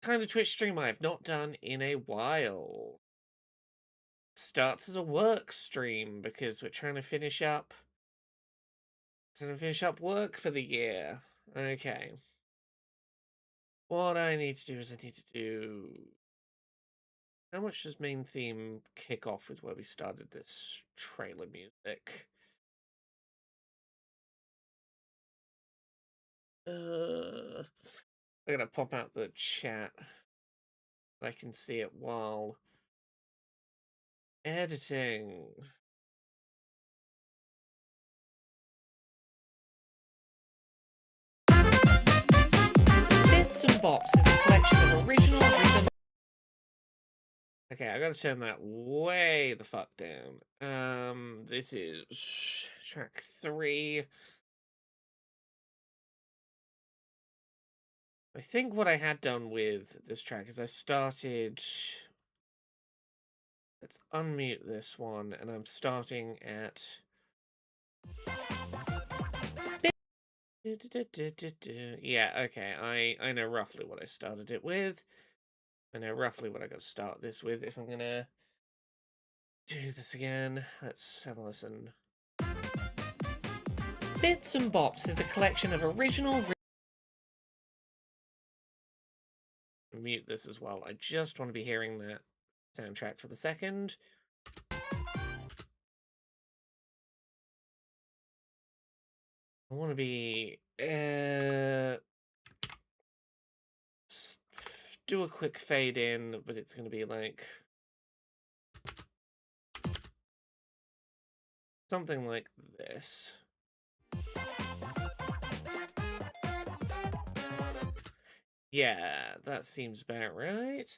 kind of Twitch stream I have not done in a while. Starts as a work stream because we're trying to finish up work for the year. Okay. What I need to do is I need to do... How much does main theme kick off with where we started this trailer music? I'm gonna pop out the chat. I can see it while editing. Bits and Bops is a collection of original rhythm. Okay, I gotta turn that way the fuck down. This is track 3. I think what I had done with this track is I started... Let's unmute this one, and I'm starting at... Yeah, okay, I know roughly what I started it with. I know roughly what I got to start this with if I'm gonna do this again. Let's have a listen. Bits and Bops is a collection of original... Mute this as well. I just want to be hearing that soundtrack for the second. I want to be... do a quick fade in, but it's going to be like... something like this. Yeah, that seems about right.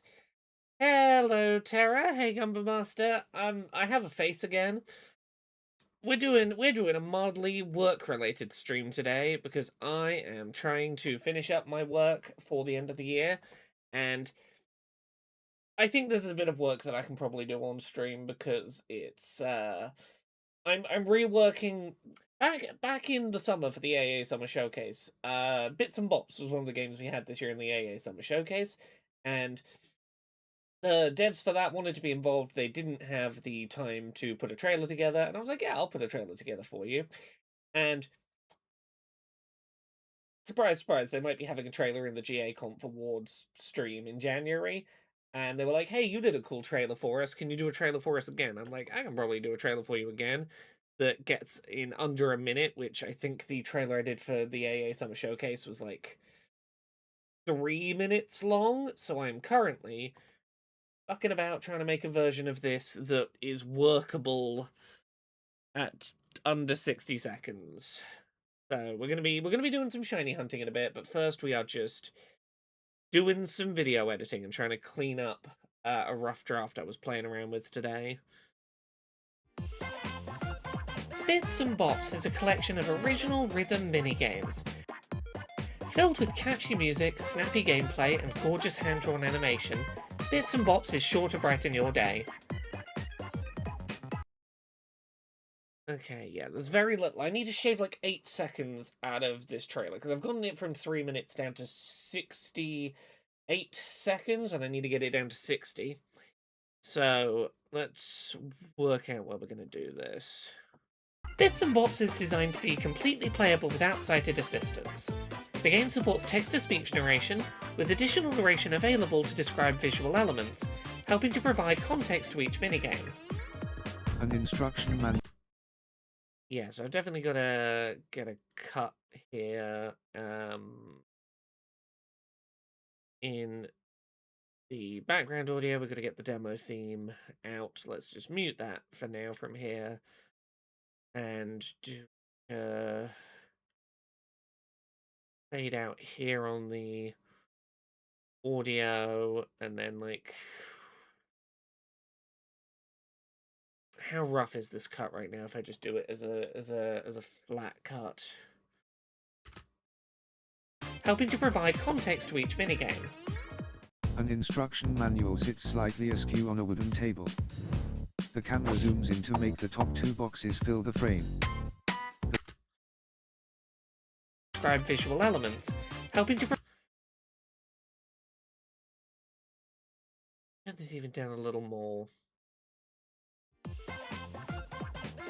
Hello, Terra. Hey, Gumba Master. I have a face again. We're doing a mildly work-related stream today because I am trying to finish up my work for the end of the year, and I think there's a bit of work that I can probably do on stream because it's I'm reworking back in the summer for the AA Summer Showcase. Bits and Bops was one of the games we had this year in the AA Summer Showcase, and the devs for that wanted to be involved. They didn't have the time to put a trailer together, and I was like, yeah, I'll put a trailer together for you. And surprise, surprise, they might be having a trailer in the GA Conf Awards stream in January. And they were like, hey, you did a cool trailer for us. Can you do a trailer for us again? I'm like, I can probably do a trailer for you again that gets in under a minute, which I think the trailer I did for the AA Summer Showcase was like 3 minutes long. So I'm currently fucking about trying to make a version of this that is workable at under 60 seconds. So we're gonna be doing some shiny hunting in a bit, but first we are just doing some video editing and trying to clean up a rough draft I was playing around with today. Bits and Bops is a collection of original rhythm minigames. Filled with catchy music, snappy gameplay, and gorgeous hand-drawn animation, Bits and Bops is sure to brighten your day. Okay, yeah, there's very little. I need to shave like 8 seconds out of this trailer, because I've gotten it from 3 minutes down to 68 seconds, and I need to get it down to 60. So, let's work out where we're going to do this. Bits and Bops is designed to be completely playable without sighted assistance. The game supports text-to-speech narration, with additional narration available to describe visual elements, helping to provide context to each minigame. An instruction manual. Yeah, so I've definitely got to get a cut here in the background audio. We're going to get the demo theme out. Let's just mute that for now from here and do fade out here on the audio, and then like, how rough is this cut right now if I just do it as a flat cut? Helping to provide context to each minigame. An instruction manual sits slightly askew on a wooden table. The camera zooms in to make the top 2 boxes fill the frame. Describe visual elements, helping to Have this even down a little more.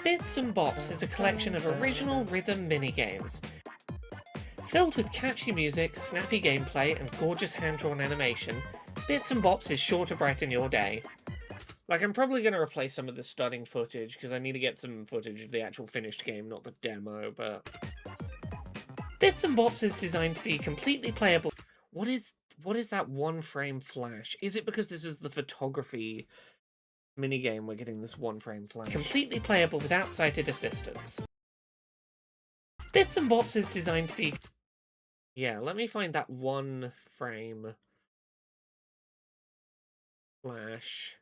Bits and Bops is a collection of original rhythm minigames. Filled with catchy music, snappy gameplay, and gorgeous hand-drawn animation, Bits and Bops is sure to brighten your day. Like, I'm probably going to replace some of the starting footage, because I need to get some footage of the actual finished game, not the demo, but... Bits and Bops is designed to be completely playable. What is that one-frame flash? Is it because this is the photography minigame we're getting this one-frame flash? Completely playable without sighted assistance. Bits and Bops is designed to be... Yeah, let me find that one-frame flash.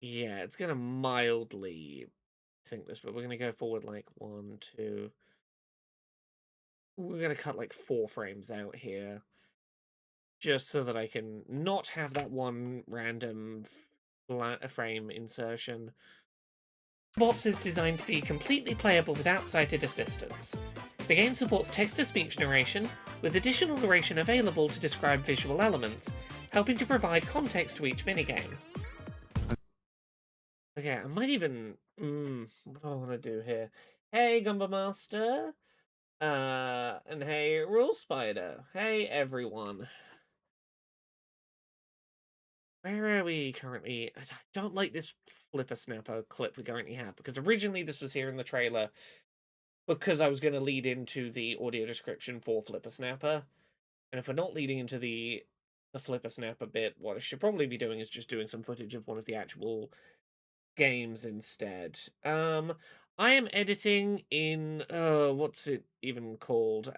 Yeah, it's gonna mildly sync this, but we're gonna go forward like 1, 2. We're gonna cut like 4 frames out here. Just so that I can not have that one random frame insertion. Bops is designed to be completely playable without sighted assistance. The game supports text-to-speech narration, with additional narration available to describe visual elements, helping to provide context to each minigame. Okay, I might even... what do I want to do here? Hey, Gumba Master! And hey, Rule Spider! Hey, everyone! Where are we currently? I don't like this Flipper Snapper clip we currently have, because originally this was here in the trailer because I was going to lead into the audio description for Flipper Snapper. And if we're not leading into the Flipper Snapper bit, what I should probably be doing is just doing some footage of one of the actual games instead. I am editing in, what's it even called?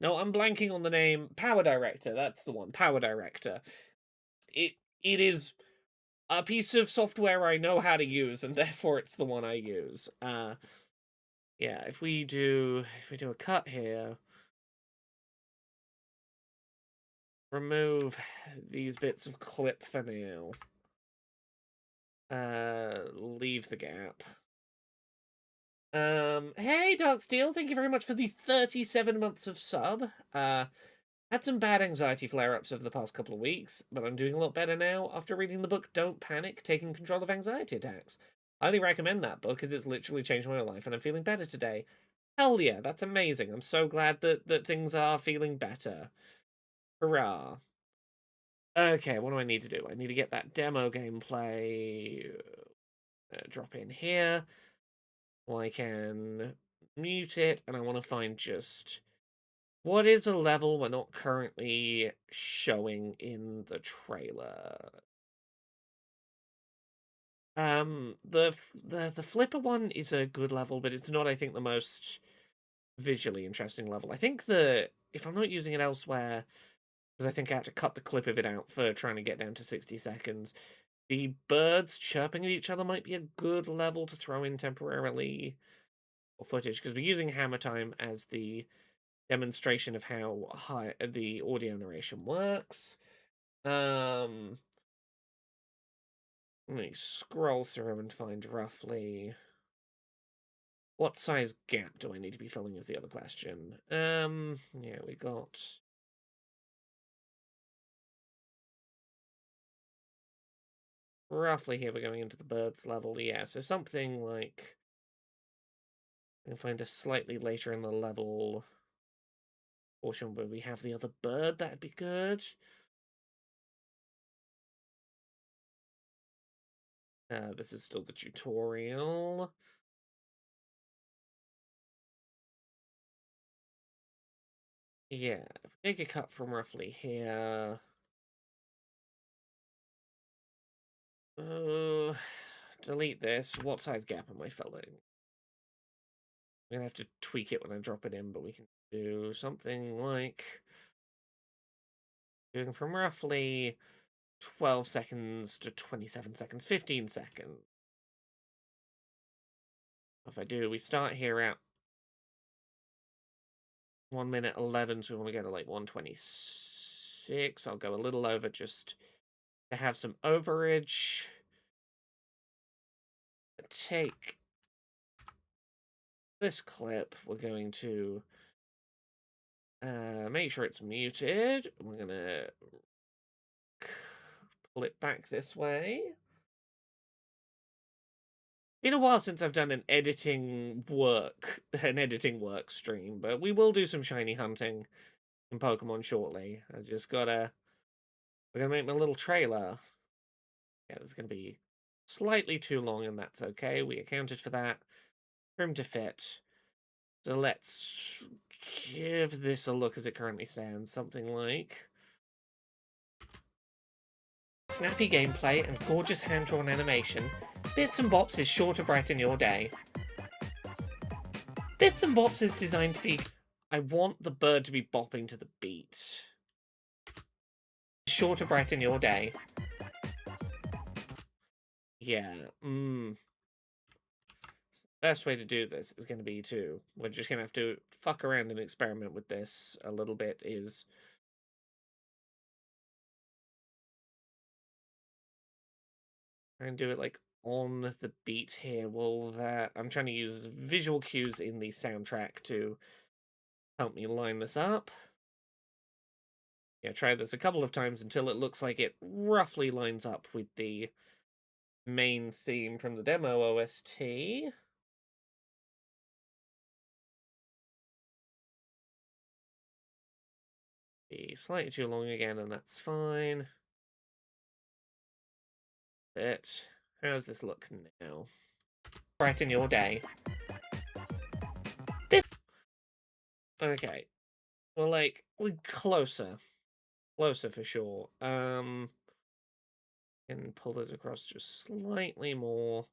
No, I'm blanking on the name. Power Director, that's the one. Power Director. It is a piece of software I know how to use, and therefore it's the one I use. Yeah, if we do a cut here, remove these bits of clip for now. Leave the gap. Hey, Darksteel, thank you very much for the 37 months of sub. Had some bad anxiety flare-ups over the past couple of weeks, but I'm doing a lot better now after reading the book Don't Panic, Taking Control of Anxiety Attacks. Highly recommend that book, as it's literally changed my life, and I'm feeling better today. Hell yeah, that's amazing. I'm so glad that things are feeling better. Hurrah. Okay, what do I need to do? I need to get that demo gameplay drop in here. I can mute it, and I want to find just what is a level we're not currently showing in the trailer. The Flipper one is a good level, but it's not, I think, the most visually interesting level. I think if I'm not using it elsewhere, because I think I have to cut the clip of it out for trying to get down to 60 seconds, the birds chirping at each other might be a good level to throw in temporarily or footage, because we're using Hammer Time as the demonstration of how high the audio narration works. Let me scroll through and find roughly what size gap do I need to be filling is the other question. Yeah, we got roughly here. We're going into the birds level. Yeah, so something like I can find a slightly later in the level portion where we have the other bird. That'd be good. This is still the tutorial. Yeah, if we take a cut from roughly here. Delete this. What size gap am I filling? I'm gonna have to tweak it when I drop it in, but we can do something like doing from roughly 12 seconds to 27 seconds, 15 seconds. If I do, we start here at 1 minute 11, so we want to go to like 1:26. I'll go a little over just to have some overage. Take this clip. We're going to Make sure it's muted. We're gonna pull it back this way. Been a while since I've done an editing work stream, but we will do some shiny hunting in Pokemon shortly. I just gotta we're gonna make my little trailer. Yeah, this is gonna be slightly too long, and that's okay. We accounted for that. Trim to fit. So let's give this a look as it currently stands. Something like snappy gameplay and gorgeous hand-drawn animation. Bits and Bops is sure to brighten your day. Bits and Bops is designed to be... I want the bird to be bopping to the beat. Sure to brighten your day. Yeah, best way to do this is going to be to... We're just going to have to fuck around and experiment with this a little bit, is... Try and do it, like, on the beat here. Well, that... I'm trying to use visual cues in the soundtrack to help me line this up. Yeah, try this a couple of times until it looks like it roughly lines up with the main theme from the demo OST. Be slightly too long again, and that's fine. But how's this look now? Brighten your day. Okay. Well, like, closer. Closer for sure. And pull this across just slightly more.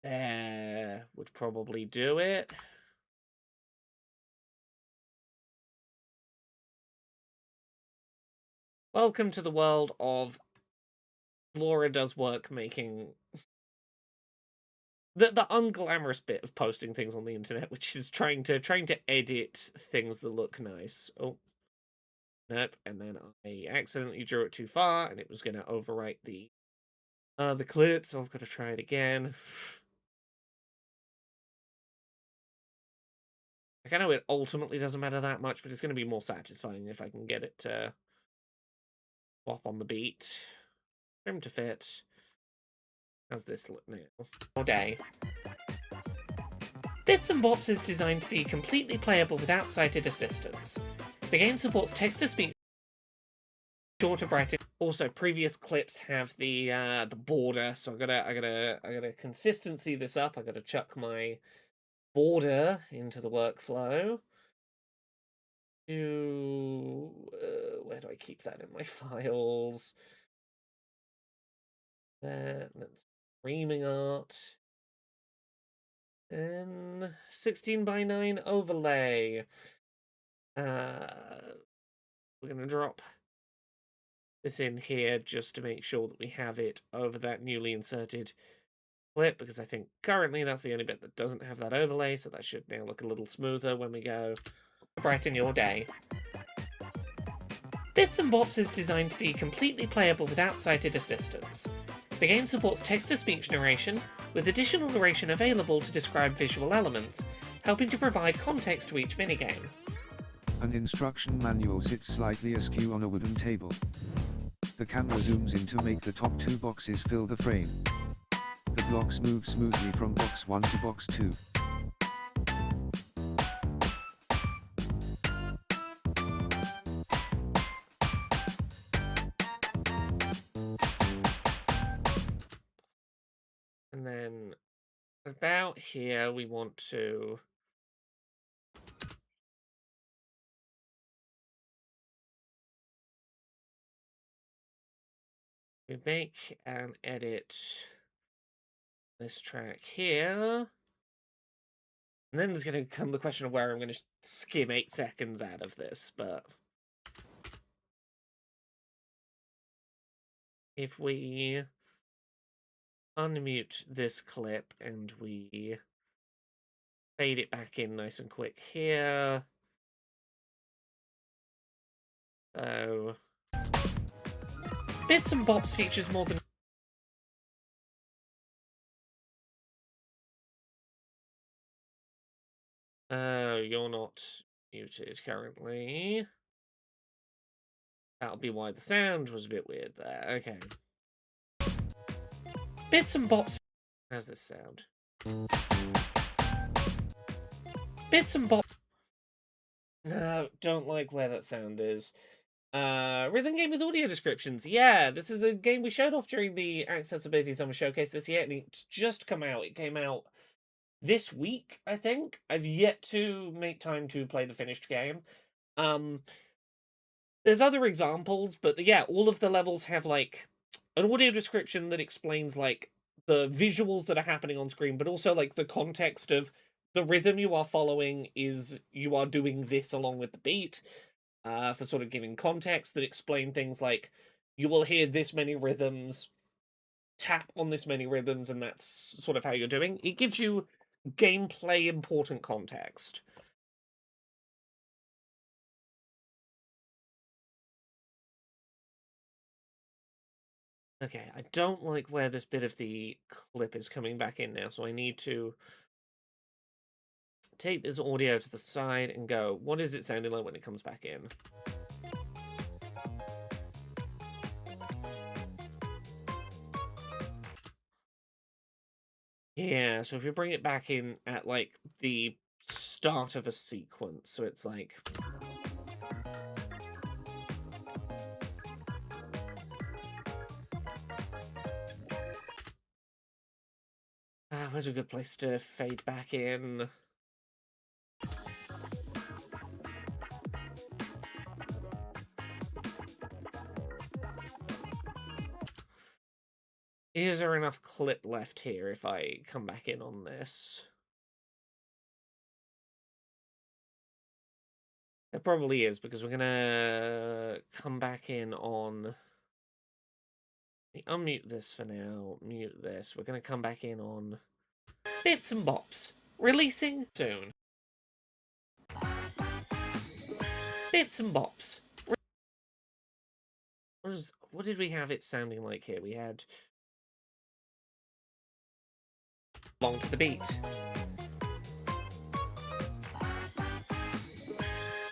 There would probably do it. Welcome to the world of Laura does work making the unglamorous bit of posting things on the internet, which is trying to edit things that look nice. Oh, nope. And then I accidentally drew it too far, and it was going to overwrite the clip, so I've got to try it again. Like, I know it ultimately doesn't matter that much, but it's going to be more satisfying if I can get it to swap on the beat. Trim to fit. How's this look now? All day. Bits and Bops is designed to be completely playable without sighted assistance. The game supports text-to-speech, short to brighten. Also, previous clips have the border, so I gotta consistency this up. I gotta chuck my border into the workflow. Where do I keep that in my files? That's streaming art. And 16:9 overlay. We're gonna drop this in here just to make sure that we have it over that newly inserted clip, because I think currently that's the only bit that doesn't have that overlay, so that should now look a little smoother when we go. Brighten your day. Bits and Bops is designed to be completely playable without sighted assistance. The game supports text-to-speech narration, with additional narration available to describe visual elements, helping to provide context to each minigame. An instruction manual sits slightly askew on a wooden table. The camera zooms in to make the top two boxes fill the frame. The blocks move smoothly from box 1 to box 2. And then about here we want to make and edit this track here. And then there's going to come the question of where I'm going to skim 8 seconds out of this, but if we unmute this clip and we fade it back in nice and quick here. So Bits and Bops features more than You're not muted currently. That'll be why the sound was a bit weird there. Okay. Bits and bobs. How's this sound? Bits and bobs. No, don't like where that sound is. Rhythm game with audio descriptions. Yeah, this is a game we showed off during the Accessibility Summer Showcase this year, and it's just come out. It came out this week, I think. I've yet to make time to play the finished game. There's other examples, but yeah, all of the levels have like an audio description that explains like the visuals that are happening on screen, but also like the context of the rhythm you are following is you are doing this along with the beat. For sort of giving context that explain things like you will hear this many rhythms, tap on this many rhythms, and that's sort of how you're doing. It gives you gameplay important context. Okay, I don't like where this bit of the clip is coming back in now, so I need to take this audio to the side and go, what is it sounding like when it comes back in? Yeah, so if you bring it back in at like the start of a sequence, so it's like where's a good place to fade back in? Is there enough clip left here if I come back in on this? There probably is, because we're gonna come back in on... Unmute this for now, mute this. We're gonna come back in on Bits and Bops, releasing soon. Bits and Bops. What did we have it sounding like here? We had... Along to the beat.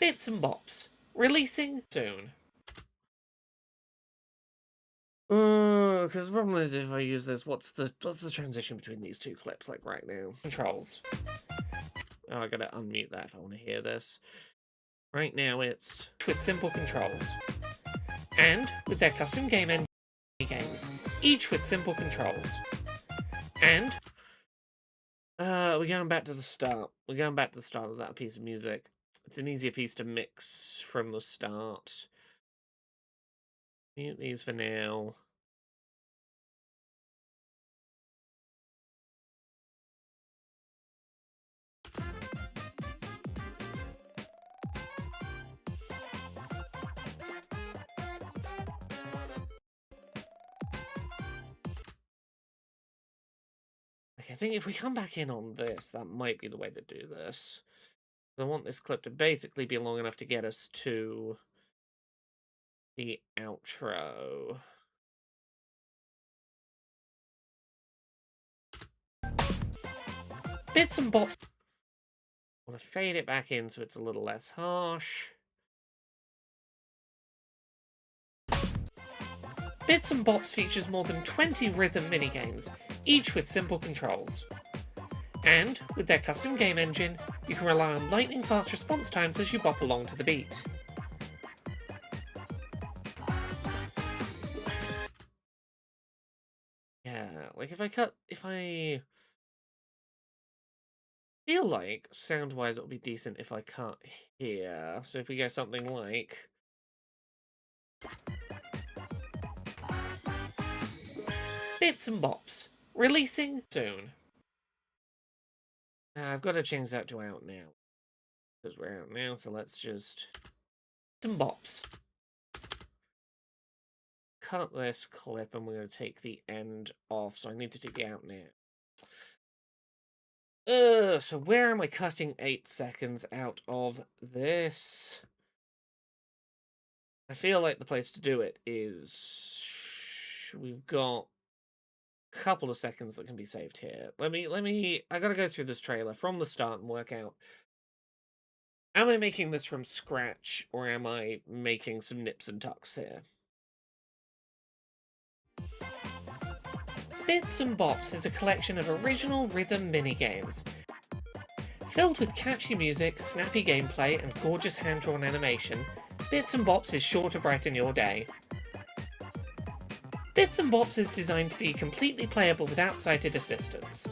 Bits and Bops, releasing soon. Because the problem is if I use this, what's the transition between these two clips like right now? Controls. Oh, I gotta unmute that if I want to hear this. Right now it's with simple controls. And with their custom game engine games, each with simple controls. And we're going back to the start. We're going back to the start of that piece of music. It's an easier piece to mix from the start. Mute these for now. I think if we come back in on this, that might be the way to do this. I want this clip to basically be long enough to get us to the outro. Bits and Bops. I want to fade it back in so it's a little less harsh. Bits and Bops features more than 20 rhythm minigames, each with simple controls. And, with their custom game engine, you can rely on lightning-fast response times as you bop along to the beat. Yeah, like if I feel like, sound-wise, it'll be decent if I cut here. So if we go something like... Bits and Bops, releasing soon. I've got to change that to out now. Because we're out now, so let's just... Bits and Bops. Cut this clip and we're going to take the end off, so I need to take the out now. So where am I cutting 8 seconds out of this? I feel like the place to do it is... We've got a couple of seconds that can be saved here. I gotta go through this trailer from the start and work out Am I making this from scratch, or am I making some nips and tucks here? Bits and Bops is a collection of original rhythm minigames. Filled with catchy music, snappy gameplay, and gorgeous hand-drawn animation, Bits and Bops is sure to brighten your day. Bits and Bops is designed to be completely playable without sighted assistance.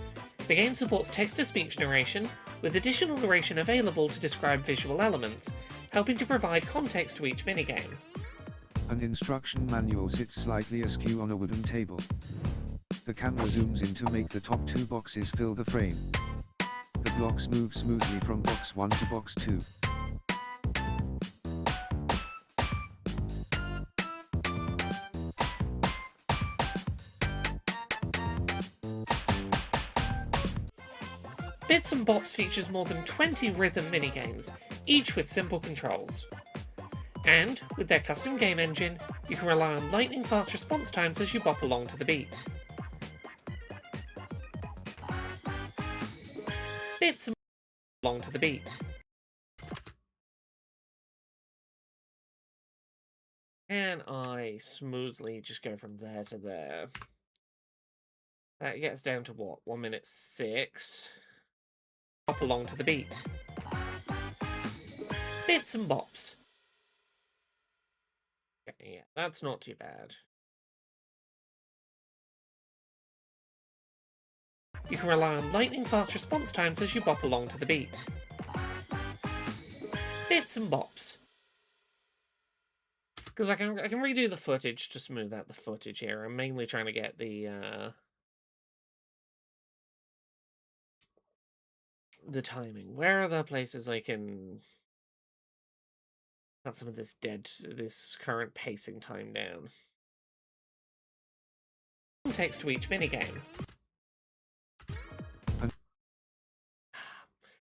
The game supports text-to-speech narration, with additional narration available to describe visual elements, helping to provide context to each minigame. An instruction manual sits slightly askew on a wooden table. The camera zooms in to make the top two boxes fill the frame. The blocks move smoothly from box 1 to box 2. Bits and Bops features more than 20 rhythm minigames, each with simple controls. And, with their custom game engine, you can rely on lightning-fast response times as you bop along to the beat. Bits and along to the beat. And I smoothly just go from there to there. That gets down to what? 1 minute 6. Bop along to the beat. Bits and Bops. Okay, yeah, that's not too bad. You can rely on lightning-fast response times as you bop along to the beat. Bits and Bops. Because I can redo the footage to smooth out the footage here. I'm mainly trying to get the timing. Where are the places I can cut some of this current pacing time down? Context to each minigame.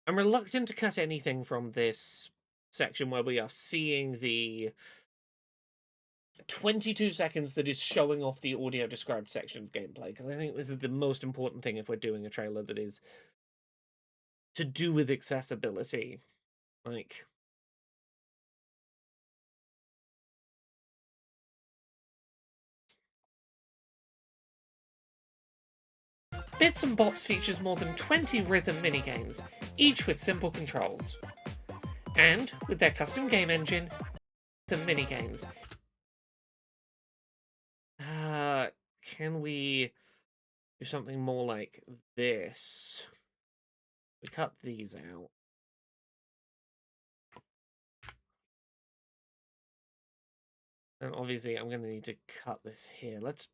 I'm reluctant to cut anything from this section where we are seeing the 22 seconds that is showing off the audio described section of gameplay, because I think this is the most important thing if we're doing a trailer that is to do with accessibility. Like, Bits and Bops features more than 20 rhythm minigames, each with simple controls. And, with their custom game engine, the minigames. Can we do something more like this? We cut these out. And obviously I'm going to need to cut this here. Let's...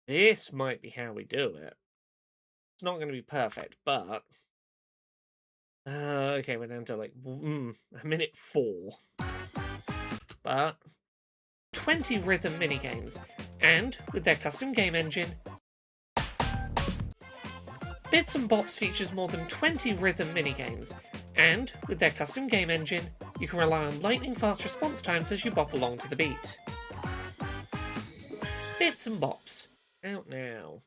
This might be how we do it. It's not going to be perfect, but... okay, we're down to like a minute 4. But 20 rhythm minigames, and with their custom game engine, Bits and Bops features more than 20 rhythm minigames, and with their custom game engine, you can rely on lightning-fast response times as you bop along to the beat. Bits and Bops, out now.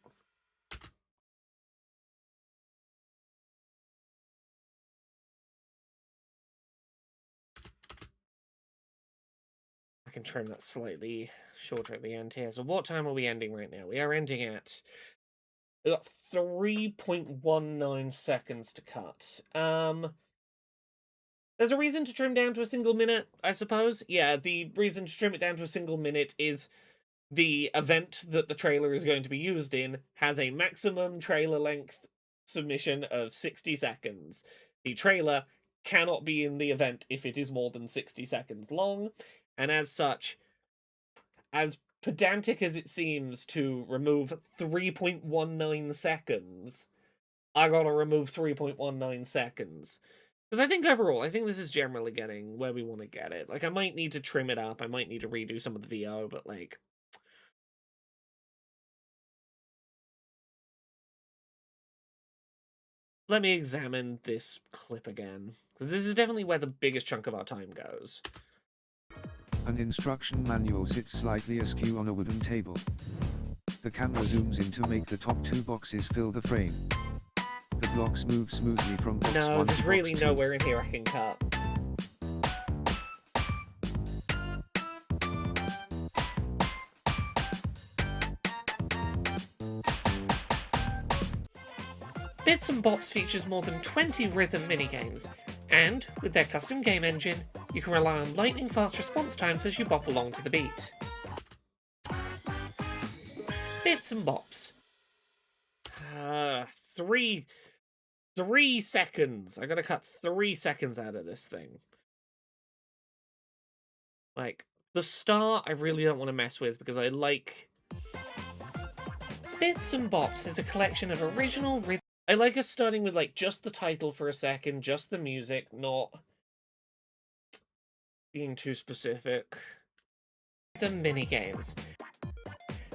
I can trim that slightly shorter at the end here. So what time are we ending right now? We are ending at... We've got 3.19 seconds to cut. There's a reason to trim down to a single minute, I suppose. Yeah, the reason to trim it down to a single minute is the event that the trailer is going to be used in has a maximum trailer length submission of 60 seconds. The trailer cannot be in the event if it is more than 60 seconds long, and as such, as pedantic as it seems to remove 3.19 seconds, I gotta remove 3.19 seconds. Because I think overall, I think this is generally getting where we want to get it. Like, I might need to trim it up, I might need to redo some of the VO, but like... Let me examine this clip again. Because this is definitely where the biggest chunk of our time goes. An instruction manual sits slightly askew on a wooden table. The camera zooms in to make the top two boxes fill the frame. The blocks move smoothly from box 1 to No, box there's really 2. nowhere in here I can cut. Bits and Bops features more than 20 rhythm minigames, and, with their custom game engine, you can rely on lightning-fast response times as you bop along to the beat. Bits and Bops. 3 seconds. I gotta cut 3 seconds out of this thing. Like, the start I really don't want to mess with because I like... Bits and Bops is a collection of original rhythm. I like us starting with, like, just the title for a second, just the music, not being too specific. The minigames.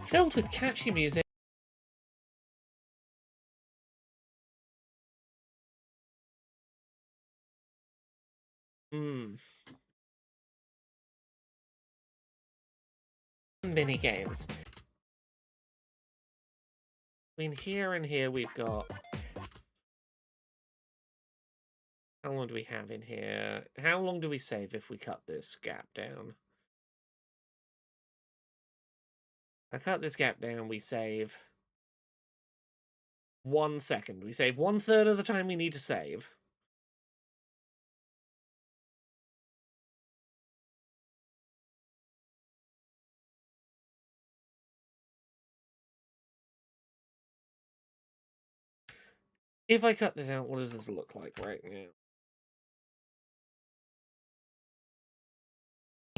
Filled with catchy music. Minigames. Between here and here we've got... How long do we have in here? How long do we save if we cut this gap down? I cut this gap down, we save 1 second. We save 1/3 of the time we need to save. If I cut this out, what does this look like right now?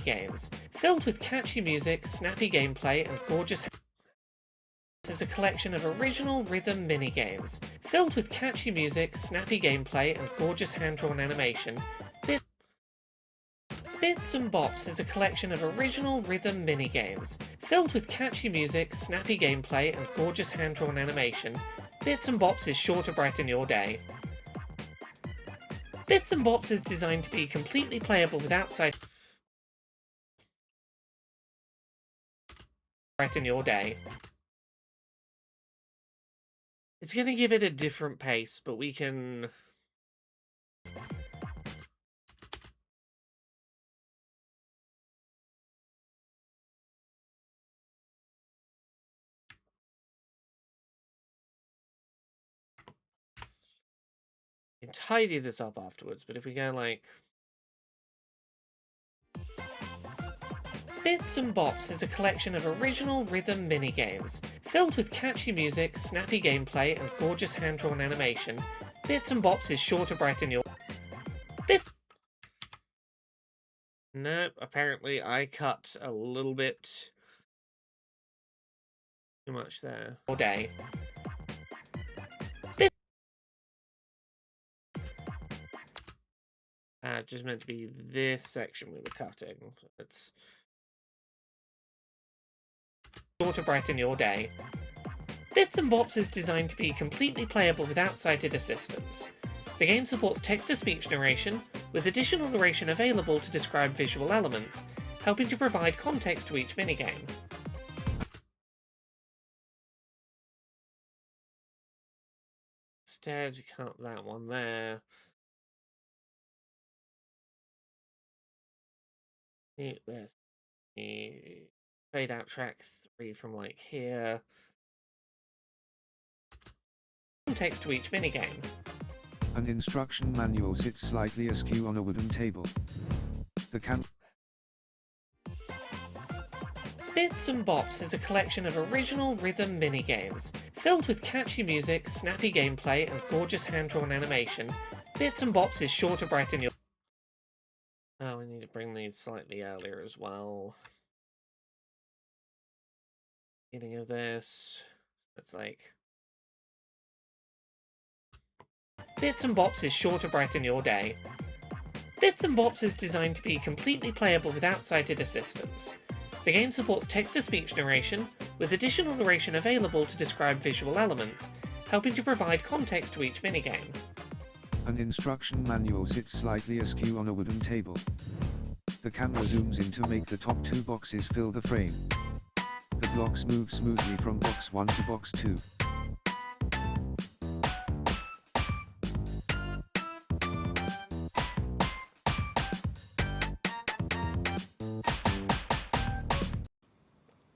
Games. Filled with catchy music, snappy gameplay, and gorgeous... This is a collection of original rhythm minigames. Filled with catchy music, snappy gameplay, and gorgeous hand-drawn animation. Bits and Bops is a collection of original rhythm minigames. Filled with catchy music, snappy gameplay, and gorgeous hand-drawn animation. Bits and Bops is sure to brighten your day. Bits and Bops is designed to be completely playable with outside... Brighten your day. It's going to give it a different pace, but we can... We can tidy this up afterwards, but if we go like... Bits and Bops is a collection of original rhythm minigames, filled with catchy music, snappy gameplay, and gorgeous hand-drawn animation. Bits and Bops is sure to brighten your... Nope, apparently I cut a little bit too much there. All day. Just meant to be this section we were cutting. It's sure to brighten your day. Bits and Bops is designed to be completely playable without sighted assistance. The game supports text-to-speech narration, with additional narration available to describe visual elements, helping to provide context to each minigame. Instead, you cut that one there. Mute this. Fade out track 3 from like here. Context to each minigame. An instruction manual sits slightly askew on a wooden table. Bits and Bops is a collection of original rhythm minigames, filled with catchy music, snappy gameplay, and gorgeous hand-drawn animation. Bits and Bops is sure to brighten your... Oh, we need to bring these slightly earlier as well. Beginning of this. It's like... Bits and Bops is sure to brighten your day. Bits and Bops is designed to be completely playable without sighted assistance. The game supports text-to-speech narration, with additional narration available to describe visual elements, helping to provide context to each minigame. An instruction manual sits slightly askew on a wooden table. The camera zooms in to make the top 2 boxes fill the frame. The blocks move smoothly from box 1 to box 2.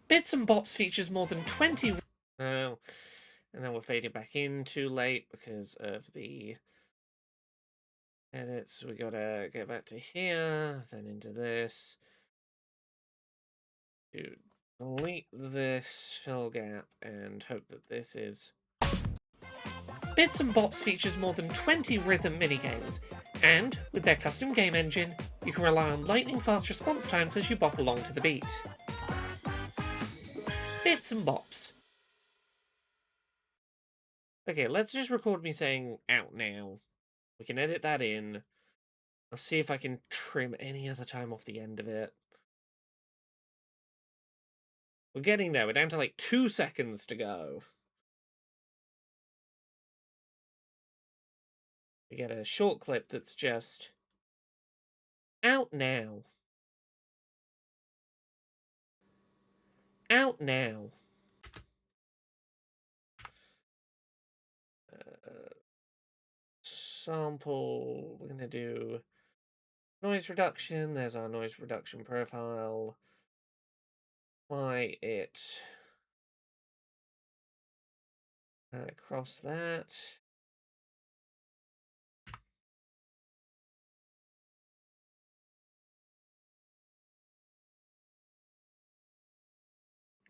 Bits and Bops features more than 20... Oh, and then we're fading back in too late because of the edits. We gotta get back to here, then into this. Delete this fill gap and hope that this is... Bits and Bops features more than 20 rhythm minigames, and, with their custom game engine, you can rely on lightning-fast response times as you bop along to the beat. Bits and Bops. Okay, let's just record me saying out now. We can edit that in. I'll see if I can trim any other time off the end of it. We're getting there. We're down to like 2 seconds to go. We get a short clip that's just out now. Out now. Sample. We're going to do noise reduction. There's our noise reduction profile. Apply it across that.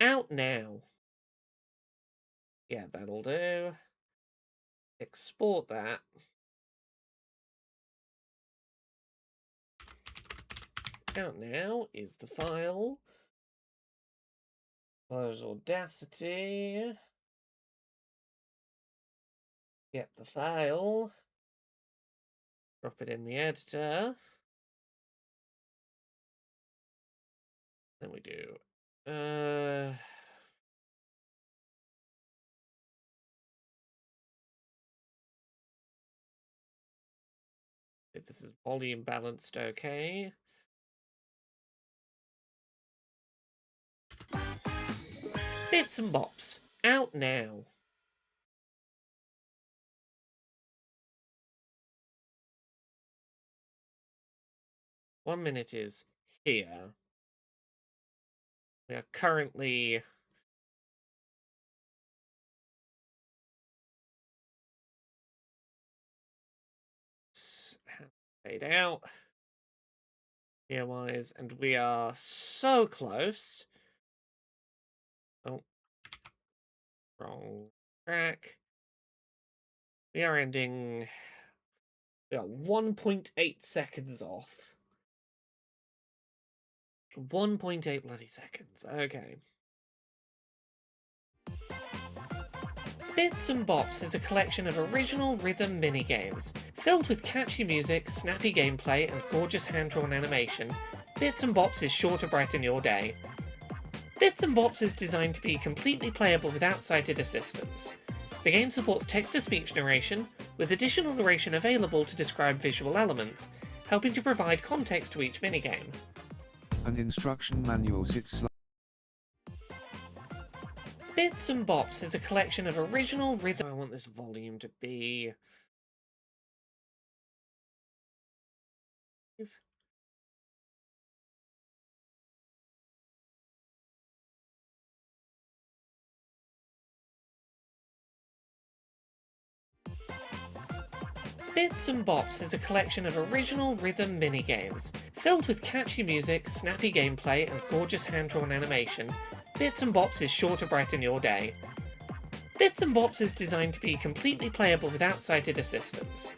Out now. Yeah, that'll do. Export that. Out now is the file. Close Audacity. Get the file. Drop it in the editor. Then we do if this is volume balanced, okay. Bits and Bops, out now. One minute is here. We are currently fade out here-wise, and we are so close. Oh, wrong track. We are ending. We are 1.8 seconds off. 1.8 bloody seconds. Okay. Bits and Bops is a collection of original rhythm minigames. Filled with catchy music, snappy gameplay, and gorgeous hand-drawn animation, Bits and Bops is sure to brighten your day. Bits and Bops is designed to be completely playable without sighted assistance. The game supports text-to-speech narration, with additional narration available to describe visual elements, helping to provide context to each minigame. An instruction manual sits Bits and Bops is a collection of original rhythm... I want this volume to be... Bits and Bops is a collection of original rhythm minigames. Filled with catchy music, snappy gameplay, and gorgeous hand-drawn animation, Bits and Bops is sure to brighten your day. Bits and Bops is designed to be completely playable without sighted assistance.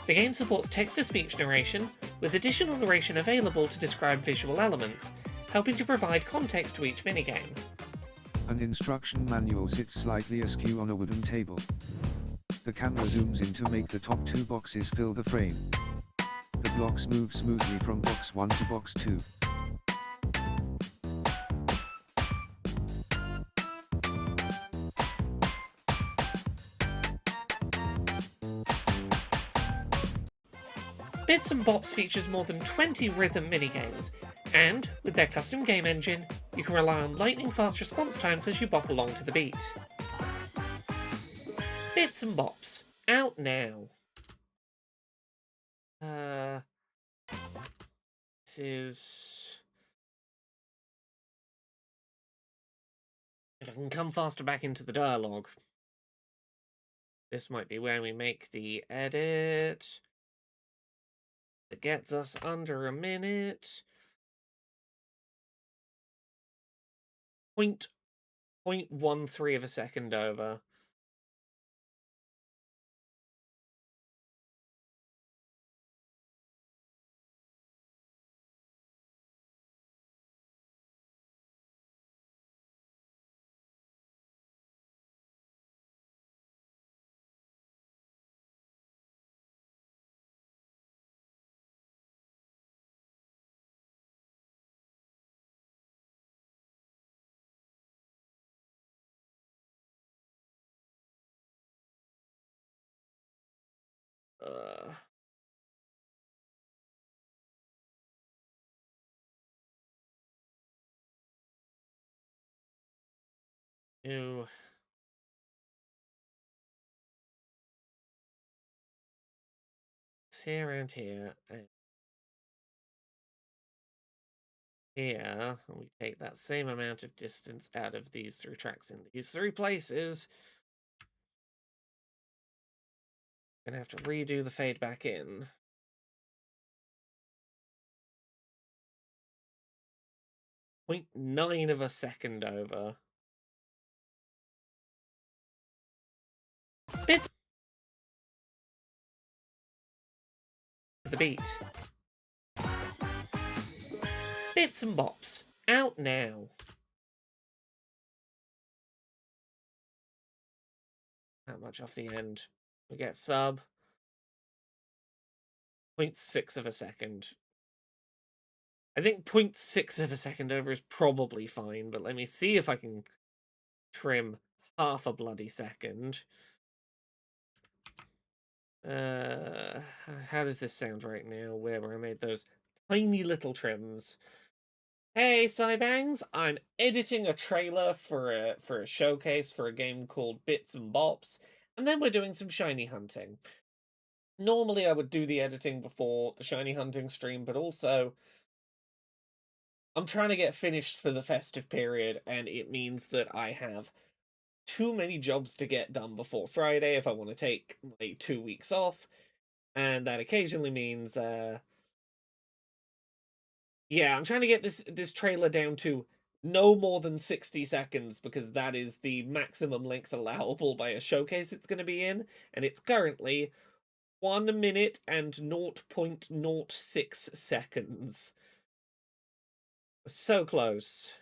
The game supports text-to-speech narration, with additional narration available to describe visual elements, helping to provide context to each minigame. An instruction manual sits slightly askew on a wooden table. The camera zooms in to make the top 2 boxes fill the frame. The blocks move smoothly from box 1 to box 2. Bits and Bops features more than 20 rhythm minigames, And with their custom game engine, you can rely on lightning-fast response times as you bop along to the beat. Bits and Bops, out now. This is... If I can come faster back into the dialogue. This might be where we make the edit that gets us under a minute. 0.13 of a second over. Uh, Ew. It's here and here and here. And we take that same amount of distance out of these three tracks in these three places. Gonna have to redo the fade back in. 0.9 of a second over. Bits of the beat. Bits and Bops, out now. That much off the end. We get sub. 0.6 of a second. I think 0.6 of a second over is probably fine, but let me see if I can trim half a bloody second. How does this sound right now? Where I made those tiny little trims. Hey, Cybangs! I'm editing a trailer for a showcase for a game called Bits and Bops, and then we're doing some shiny hunting. Normally, I would do the editing before the shiny hunting stream, but also I'm trying to get finished for the festive period, and it means that I have too many jobs to get done before Friday if I want to take my 2 weeks off, and that occasionally means yeah, I'm trying to get this trailer down to no more than 60 seconds because that is the maximum length allowable by a showcase it's going to be in, and it's currently 1 minute and 0.06 seconds. So close.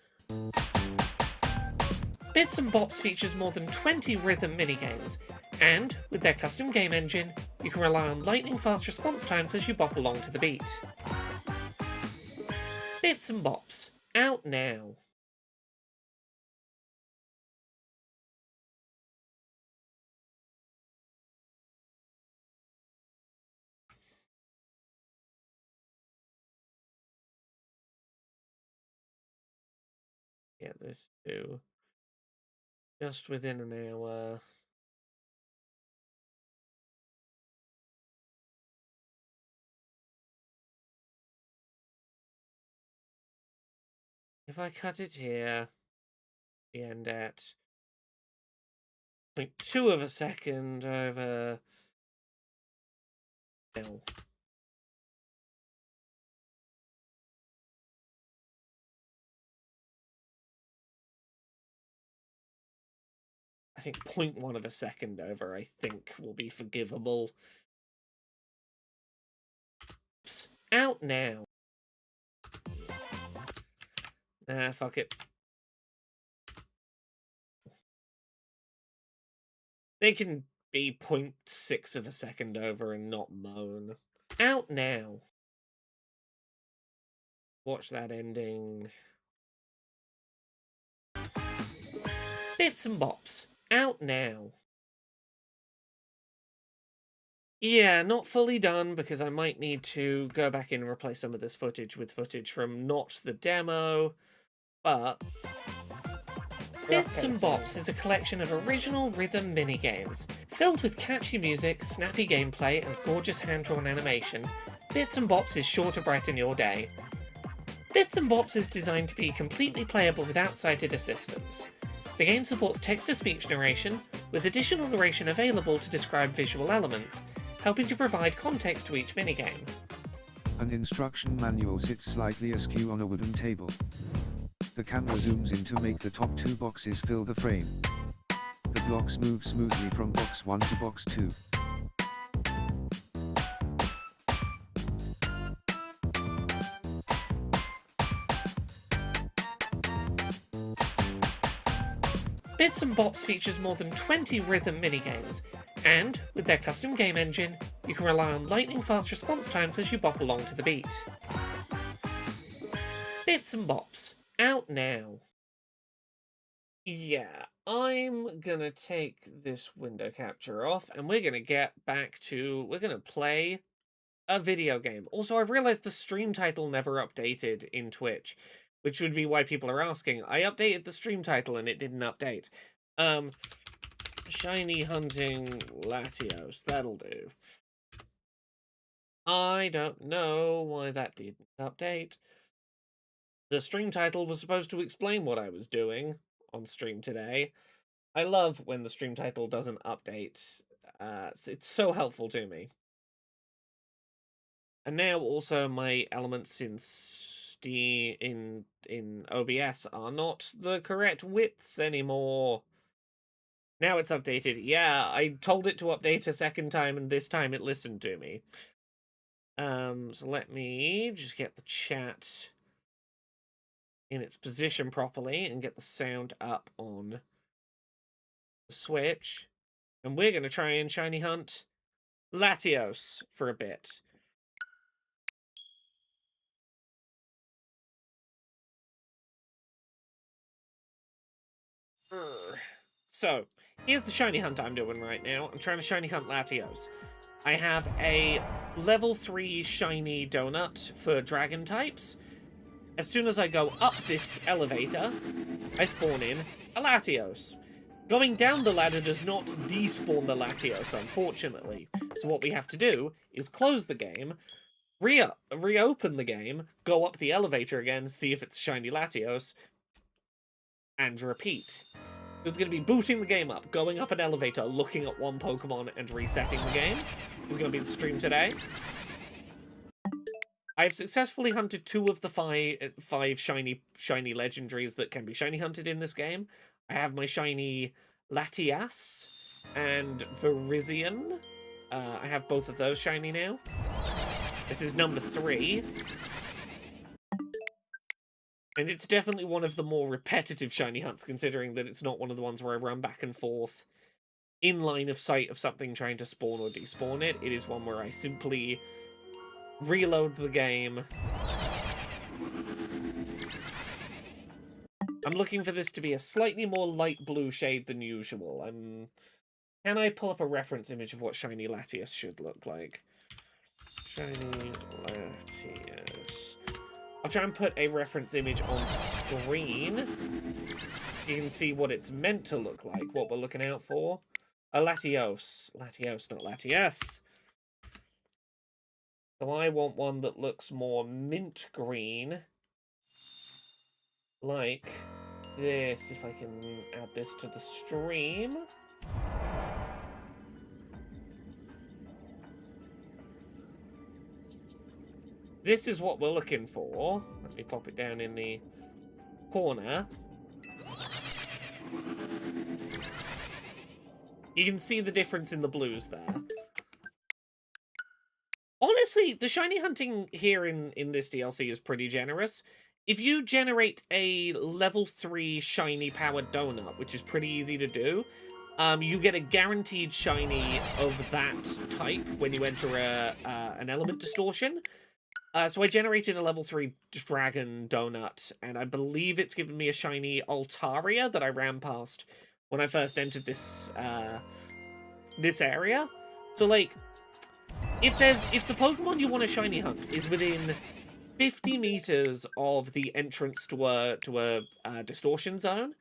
Bits and Bops features more than 20 rhythm minigames, and with their custom game engine, you can rely on lightning-fast response times as you bop along to the beat. Bits and Bops, out now. Get this to just within an hour. If I cut it here, we end at 0.2 of a second over now. I think 0.1 of a second over, I think, will be forgivable. Oops. Out now. Nah, fuck it. They can be 0.6 of a second over and not moan. Out now. Watch that ending. Bits and Bops, out now. Yeah, not fully done because I might need to go back in and replace some of this footage with footage from not the demo, but Bits Okay, and so Bops is a collection of original rhythm minigames. Filled with catchy music, snappy gameplay, and gorgeous hand-drawn animation, Bits and Bops is sure to brighten your day. Bits and Bops is designed to be completely playable without sighted assistance. The game supports text-to-speech narration, with additional narration available to describe visual elements, helping to provide context to each minigame. An instruction manual sits slightly askew on a wooden table. The camera zooms in to make the top two boxes fill the frame. The blocks move smoothly from box 1 to box 2. Bits and Bops features more than 20 rhythm minigames, and, with their custom game engine, you can rely on lightning-fast response times as you bop along to the beat. Bits and Bops, out now. Yeah, I'm gonna take this window capture off, and we're gonna get back to... we're gonna play a video game. Also, I've realized the stream title never updated in Twitch, which would be why people are asking. I updated the stream title and it didn't update. Shiny Hunting Latios, that'll do. I don't know why that didn't update. The stream title was supposed to explain what I was doing on stream today. I love when the stream title doesn't update. It's so helpful to me. And now also my elements in Steam in OBS are not the correct widths anymore. Now it's updated. Yeah, I told it to update a second time and this time it listened to me. So let me just get the chat in its position properly and get the sound up on the Switch. And we're going to try and shiny hunt Latios for a bit. So, here's the shiny hunt I'm doing right now. I'm trying to shiny hunt Latios. I have a level 3 shiny donut for dragon types. As soon as I go up this elevator, I spawn in a Latios. Going down the ladder does not despawn the Latios, unfortunately. So what we have to do is close the game, reopen the game, go up the elevator again, see if it's shiny Latios, and repeat. So it's going to be booting the game up, going up an elevator, looking at one Pokemon, and resetting the game. It's going to be the stream today. I've successfully hunted 2 of the five shiny legendaries that can be shiny hunted in this game. I have my shiny Latias and Virizion. I have both of those shiny now. This is number 3. And it's definitely one of the more repetitive shiny hunts, considering that it's not one of the ones where I run back and forth in line of sight of something trying to spawn or despawn it. It is one where I simply reload the game. I'm looking for this to be a slightly more light blue shade than usual. Can I pull up a reference image of what shiny Latias should look like? Shiny Latias. I'll try and put a reference image on screen. You can see what it's meant to look like, what we're looking out for. A Latios. Latios, not Latias. So I want one that looks more mint green. Like this, if I can add this to the stream. This is what we're looking for. Let me pop it down in the corner. You can see the difference in the blues there. Honestly, the shiny hunting here in this DLC is pretty generous. If you generate a level 3 shiny powered donut, which is pretty easy to do, you get a guaranteed shiny of that type when you enter an element distortion. So I generated a level 3 dragon donut, and I believe it's given me a shiny Altaria that I ran past when I first entered this this area. So, like, if the Pokemon you want to shiny hunt is within 50 meters of the entrance to a distortion zone,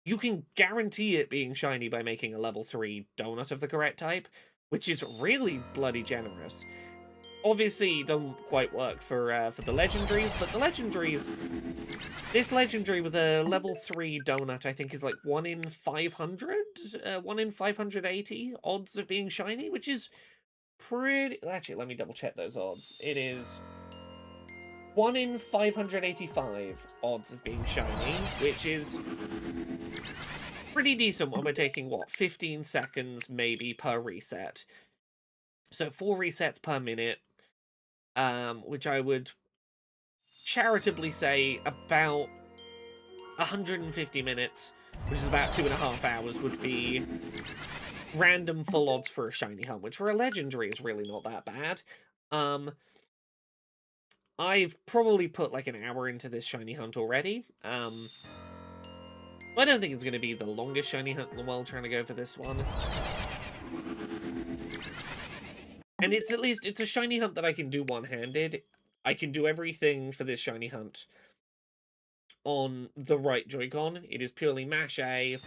you can guarantee it being shiny by making a level 3 donut of the correct type, which is really bloody generous. Obviously, it doesn't quite work for the legendaries, but the legendaries, this legendary with a level 3 donut, I think is like 1 in 500, 1 in 580 odds of being shiny, which is pretty... Actually, let me double check those odds. It is 1 in 585 odds of being shiny, which is pretty decent when we're taking, what, 15 seconds maybe per reset. So 4 resets per minute, which I would charitably say about 150 minutes, which is about 2.5 hours, would be random full odds for a shiny hunt, which for a legendary is really not that bad. I've probably put like an hour into this shiny hunt already. I don't think it's going to be the longest shiny hunt in the world trying to go for this one. And it's a shiny hunt that I can do one-handed. I can do everything for this shiny hunt on the right Joy-Con. It is purely mash A.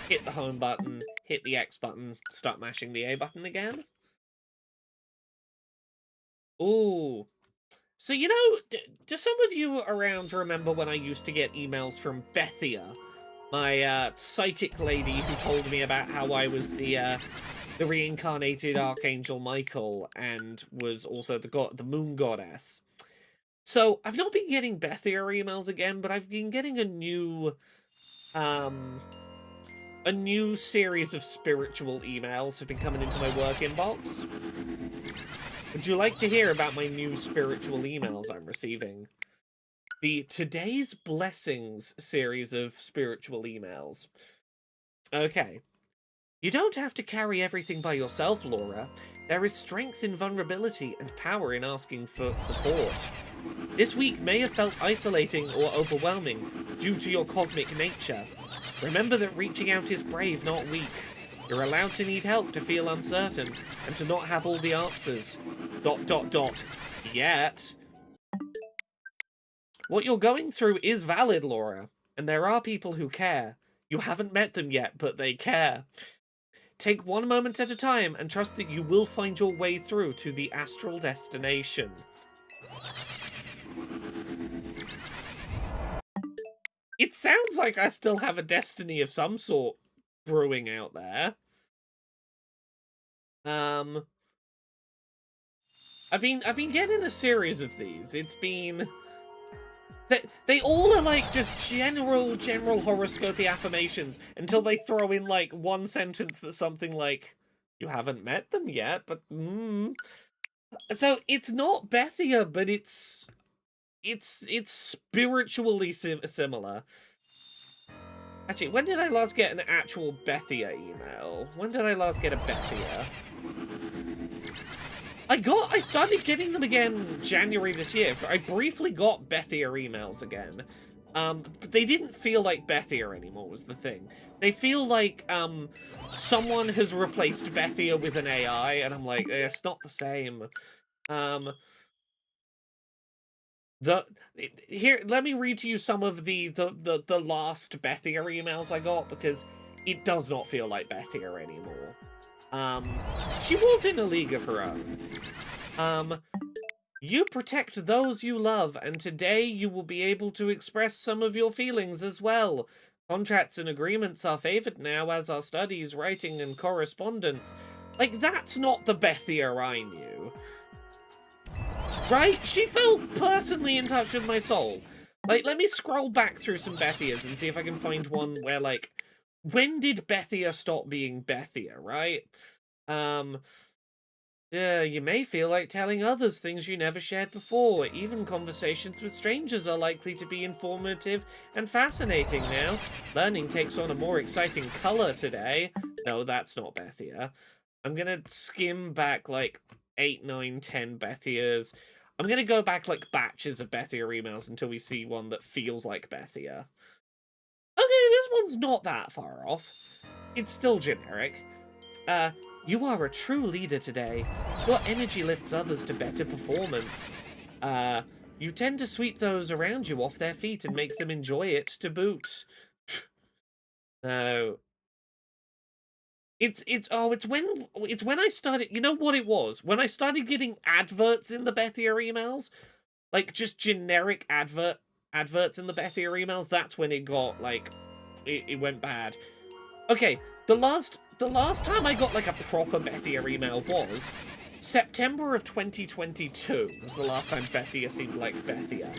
Hit the home button, hit the X button, start mashing the A button again. Ooh. So, you know, do some of you around remember when I used to get emails from Bethia, my psychic lady who told me about how I was the reincarnated Archangel Michael and was also the moon goddess? So, I've not been getting Bethia emails again, but I've been getting a new series of spiritual emails have been coming into my work inbox. Would you like to hear about my new spiritual emails I'm receiving? The Today's Blessings series of spiritual emails. Okay. You don't have to carry everything by yourself, Laura. There is strength in vulnerability and power in asking for support. This week may have felt isolating or overwhelming due to your cosmic nature. Remember that reaching out is brave, not weak. You're allowed to need help to feel uncertain and to not have all the answers. ... Yet. What you're going through is valid, Laura, and there are people who care. You haven't met them yet, but they care. Take one moment at a time and trust that you will find your way through to the astral destination. It sounds like I still have a destiny of some sort brewing out there. I've been getting a series of these. It's been... They all are like just general horoscopy affirmations until they throw in like one sentence that's something like, you haven't met them yet, but So it's not Bethia, but it's spiritually similar. Actually, when did I last get an actual Bethia email? When did I last get a Bethia? I started getting them again January this year. I briefly got Bethia emails again. But they didn't feel like Bethia anymore, was the thing. They feel like, someone has replaced Bethia with an AI, and I'm like, it's not the same. Here, let me read to you some of the last Bethia emails I got, because it does not feel like Bethia anymore. She was in a league of her own. You protect those you love, and today you will be able to express some of your feelings as well. Contracts and agreements are favored now, as are studies, writing, and correspondence. Like, that's not the Bethia I knew. Right? She felt personally in touch with my soul. Like, let me scroll back through some Bethias and see if I can find one where, like, when did Bethia stop being Bethia, right? You may feel like telling others things you never shared before. Even conversations with strangers are likely to be informative and fascinating now. Learning takes on a more exciting color today. No, that's not Bethia. I'm gonna skim back, like, 8, 9, 10 Bethias. I'm gonna go back, like, batches of Bethia emails until we see one that feels like Bethia. Okay, this one's not that far off. It's still generic. You are a true leader today. Your energy lifts others to better performance. You tend to sweep those around you off their feet and make them enjoy it to boot. No. It's when I started, you know what it was? When I started getting adverts in the Bethia emails, like just generic adverts in the Bethia emails, that's when it got like it went bad. Okay, the last time I got like a proper Bethia email was September of 2022 was the last time Bethia seemed like Bethia.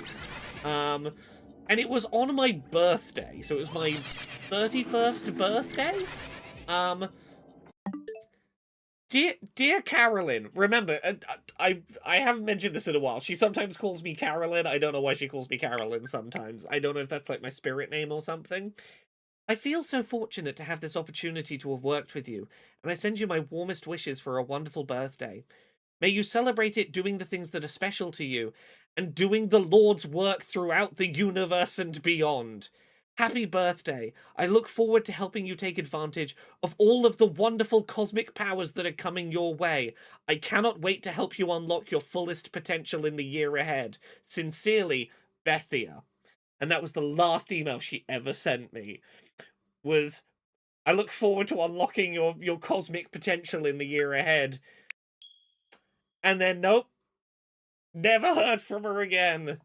And it was on my birthday, so it was my 31st birthday. Dear Carolyn, remember, I haven't mentioned this in a while. She sometimes calls me Carolyn. I don't know why she calls me Carolyn sometimes. I don't know if that's like my spirit name or something. I feel so fortunate to have this opportunity to have worked with you, and I send you my warmest wishes for a wonderful birthday. May you celebrate it doing the things that are special to you, and doing the Lord's work throughout the universe and beyond. Happy birthday. I look forward to helping you take advantage of all of the wonderful cosmic powers that are coming your way. I cannot wait to help you unlock your fullest potential in the year ahead. Sincerely, Bethia. And that was the last email she ever sent me. Was, I look forward to unlocking your cosmic potential in the year ahead. And then, nope. Never heard from her again.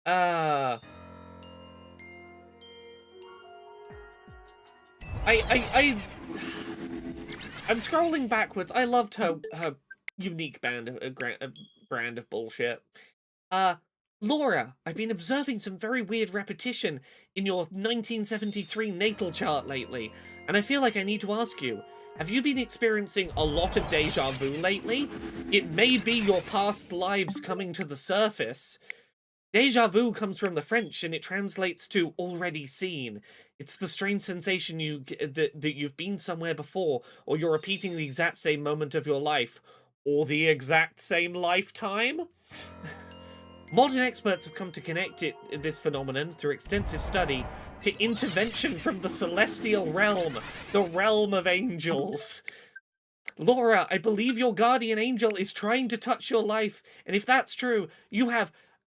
I'm scrolling backwards. I loved her unique brand of bullshit. Laura, I've been observing some very weird repetition in your 1973 natal chart lately, and I feel like I need to ask you, have you been experiencing a lot of deja vu lately? It may be your past lives coming to the surface. Deja vu comes from the French, and it translates to already seen. It's the strange sensation that you've been somewhere before, or you're repeating the exact same moment of your life, or the exact same lifetime. Modern experts have come to connect this phenomenon through extensive study to intervention from the celestial realm, the realm of angels. Laura, I believe your guardian angel is trying to touch your life, and if that's true, you have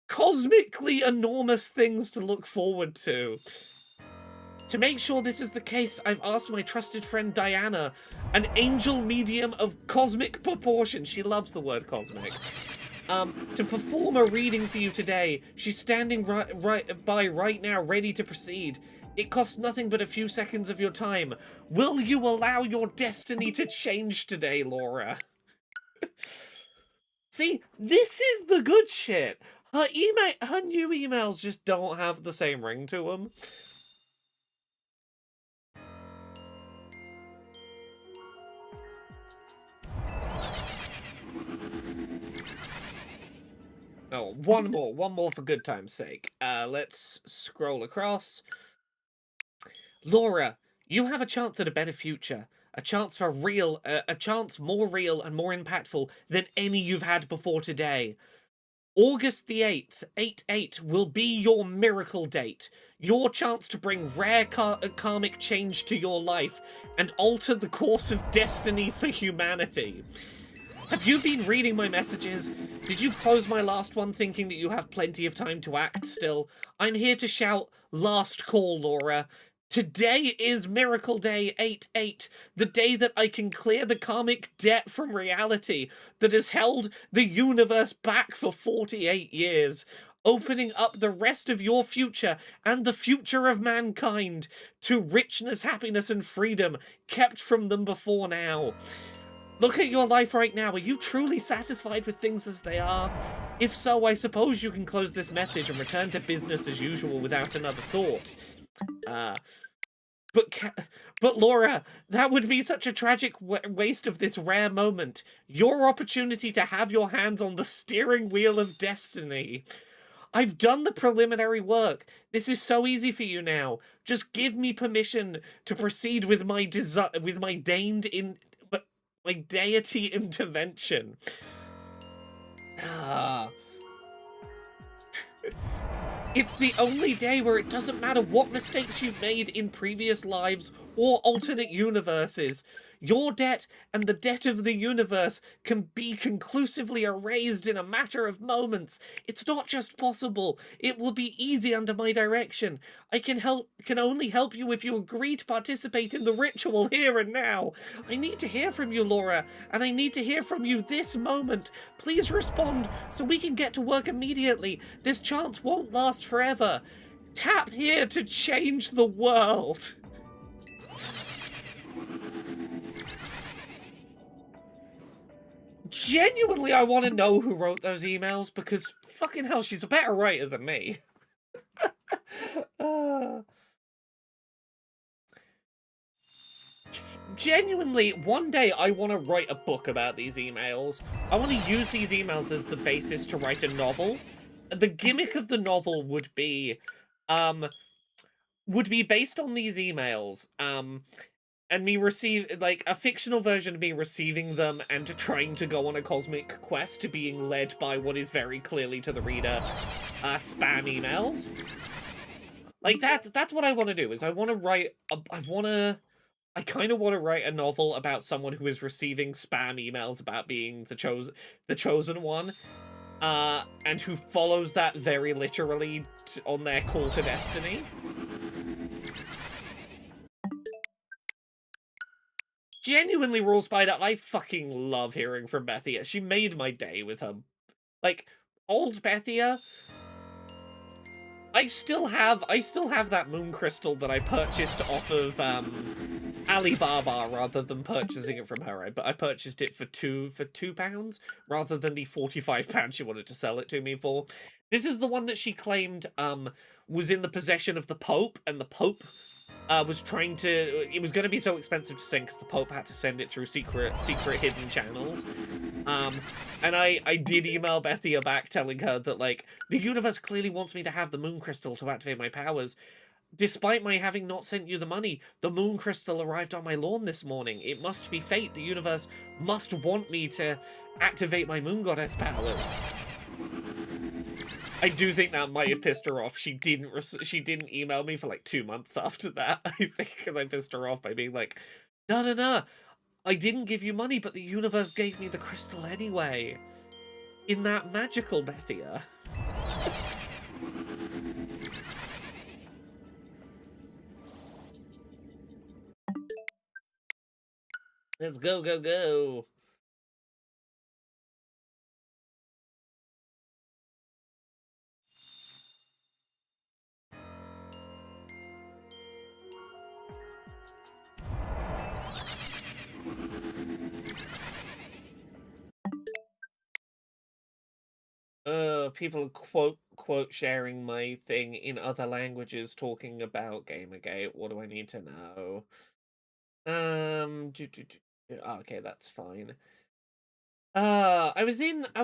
cosmically enormous things to look forward to. To make sure this is the case, I've asked my trusted friend Diana, an angel medium of cosmic proportion, she loves the word cosmic, to perform a reading for you today. She's standing right now, ready to proceed. It costs nothing but a few seconds of your time. Will you allow your destiny to change today, Laura? See, this is the good shit. Her new emails just don't have the same ring to them. Oh, one more for good time's sake. Let's scroll across. Laura, you have a chance at a better future. A chance more real and more impactful than any you've had before today. August the 8th, 8/8, will be your miracle date. Your chance to bring rare karmic change to your life and alter the course of destiny for humanity. Have you been reading my messages? Did you close my last one thinking that you have plenty of time to act still? I'm here to shout, last call, Laura. Today is Miracle Day 8/8, the day that I can clear the karmic debt from reality that has held the universe back for 48 years, opening up the rest of your future and the future of mankind to richness, happiness, and freedom kept from them before now. Look at your life right now. Are you truly satisfied with things as they are? If so, I suppose you can close this message and return to business as usual without another thought. But Laura, that would be such a tragic waste of this rare moment. Your opportunity to have your hands on the steering wheel of destiny. I've done the preliminary work. This is so easy for you now. Just give me permission to proceed with my my deity intervention. It's the only day where it doesn't matter what mistakes you've made in previous lives or alternate universes. Your debt and the debt of the universe can be conclusively erased in a matter of moments. It's not just possible, it will be easy under my direction. I can only help you if you agree to participate in the ritual here and now. I need to hear from you, Laura, and I need to hear from you this moment. Please respond so we can get to work immediately. This chance won't last forever. Tap here to change the world. Genuinely, I want to know who wrote those emails, because fucking hell, she's a better writer than me. Genuinely, one day I want to write a book about these emails. I want to use these emails as the basis to write a novel. The gimmick of the novel would be based on these emails, and me like, a fictional version of me receiving them and trying to go on a cosmic quest to being led by what is very clearly to the reader, spam emails. Like, that's what I want to do, is I want to write, I kind of want to write a novel about someone who is receiving spam emails about being the chosen one, and who follows that very literally on their call to destiny. Genuinely, Rule Spider, I fucking love hearing from Bethia. She made my day with her. Like, old Bethia. I still have that moon crystal that I purchased off of Alibaba rather than purchasing it from her. But I purchased it for £2 rather than the £45 she wanted to sell it to me for. This is the one that she claimed was in the possession of the Pope, and the Pope was trying to... It was going to be so expensive to send because the Pope had to send it through secret hidden channels. And I did email Bethia back telling her that, like, the universe clearly wants me to have the moon crystal to activate my powers. Despite my having not sent you the money, the moon crystal arrived on my lawn this morning. It must be fate. The universe must want me to activate my moon goddess powers. I do think that might have pissed her off. She didn't email me for like 2 months after that, I think, because I pissed her off by being like, no, I didn't give you money, but the universe gave me the crystal anyway. In that magical, Bethia. Let's go, go, go. People quote sharing my thing in other languages talking about Gamergate. What do I need to know? Okay, that's fine. I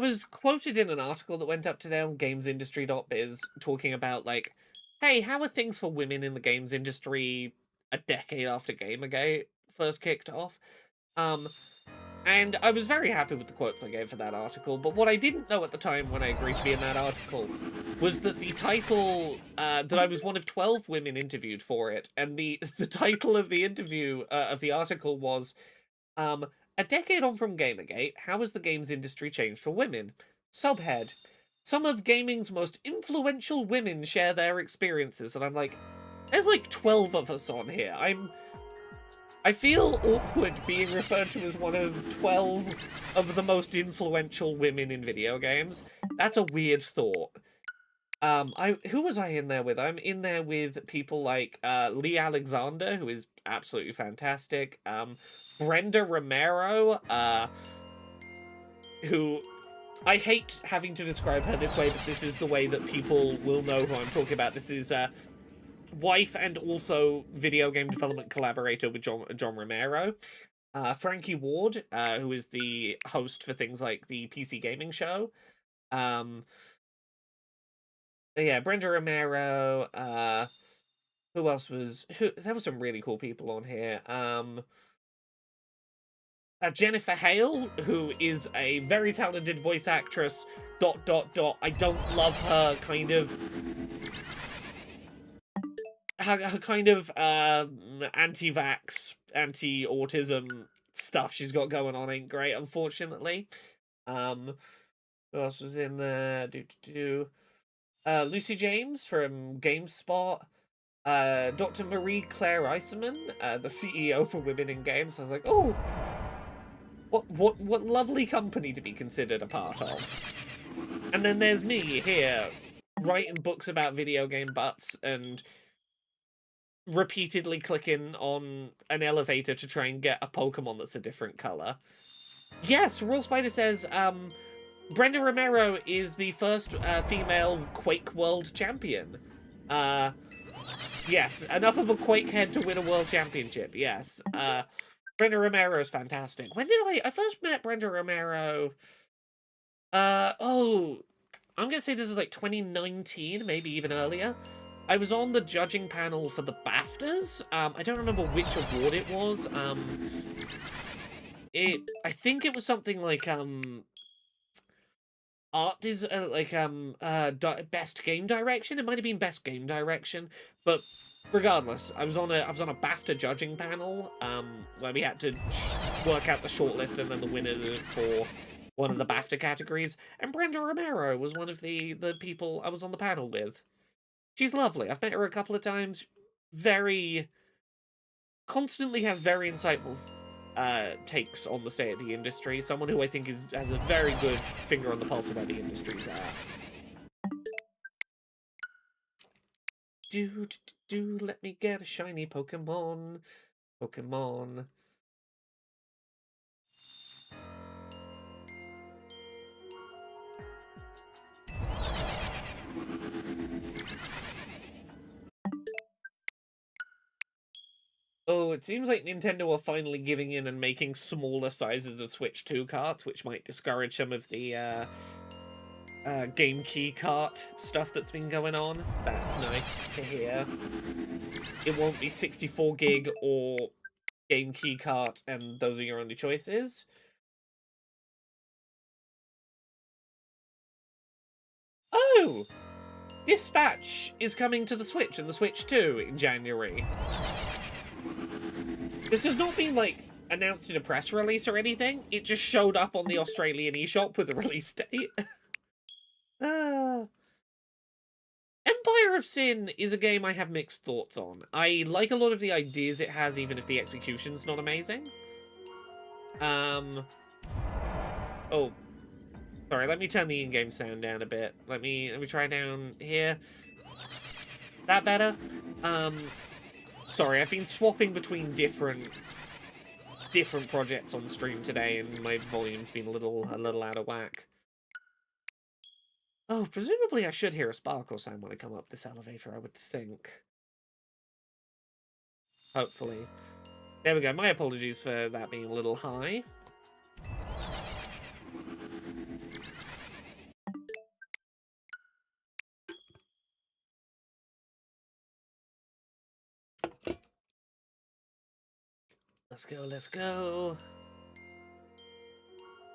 was quoted in an article that went up today on gamesindustry.biz talking about, like, hey, how are things for women in the games industry a decade after Gamergate first kicked off? And I was very happy with the quotes I gave for that article, but what I didn't know at the time when I agreed to be in that article was that the title, that I was one of 12 women interviewed for it, and the title of the interview, of the article was, a decade on from Gamergate, how has the games industry changed for women? Subhead, some of gaming's most influential women share their experiences, and I'm like, there's like 12 of us on here. I feel awkward being referred to as one of 12 of the most influential women in video games. That's a weird thought. Who was I in there with? I'm in there with people like Lee Alexander, who is absolutely fantastic. Brenda Romero, who I hate having to describe her this way, but this is the way that people will know who I'm talking about. This is wife and also video game development collaborator with John Romero. Frankie Ward, who is the host for things like the PC Gaming Show. Yeah, Brenda Romero. Who else was... There were some really cool people on here. Jennifer Hale, who is a very talented voice actress, ... I don't love her kind of her kind of anti-vax, anti-autism stuff she's got going on ain't great, unfortunately. Who else was in there? Lucy James from GameSpot. Dr. Marie Claire Eiserman, the CEO for Women in Games. I was like, oh, what lovely company to be considered a part of. And then there's me here, writing books about video game butts and repeatedly clicking on an elevator to try and get a Pokemon that's a different color. Yes, Royal Spider says, Brenda Romero is the first female Quake World Champion. Yes, enough of a Quake head to win a world championship, yes. Brenda Romero is fantastic. When did I first met Brenda Romero? Oh, I'm gonna say this is like 2019, maybe even earlier. I was on the judging panel for the BAFTAs. I don't remember which award it was. I think it was something like, art is best game direction. It might have been best game direction, but regardless, I was on a BAFTA judging panel where we had to work out the shortlist and then the winner for one of the BAFTA categories. And Brenda Romero was one of the people I was on the panel with. She's lovely. I've met her a couple of times. Constantly has very insightful takes on the state of the industry. Someone who I think has a very good finger on the pulse of where the industry's at. Let me get a shiny Pokemon. Pokemon. Oh, it seems like Nintendo are finally giving in and making smaller sizes of Switch 2 carts, which might discourage some of the Game Key cart stuff that's been going on. That's nice to hear. It won't be 64 gig or Game Key cart, and those are your only choices. Oh! Dispatch is coming to the Switch and the Switch 2 in January. This has not been, like, announced in a press release or anything. It just showed up on the Australian eShop with a release date. Empire of Sin is a game I have mixed thoughts on. I like a lot of the ideas it has, even if the execution's not amazing. Oh. Sorry, let me turn the in-game sound down a bit. Let me try down here. That better? Sorry, I've been swapping between different projects on stream today, and my volume's been a little out of whack. Oh, presumably I should hear a sparkle sound when I come up this elevator, I would think. Hopefully. There we go. My apologies for that being a little high. Let's go.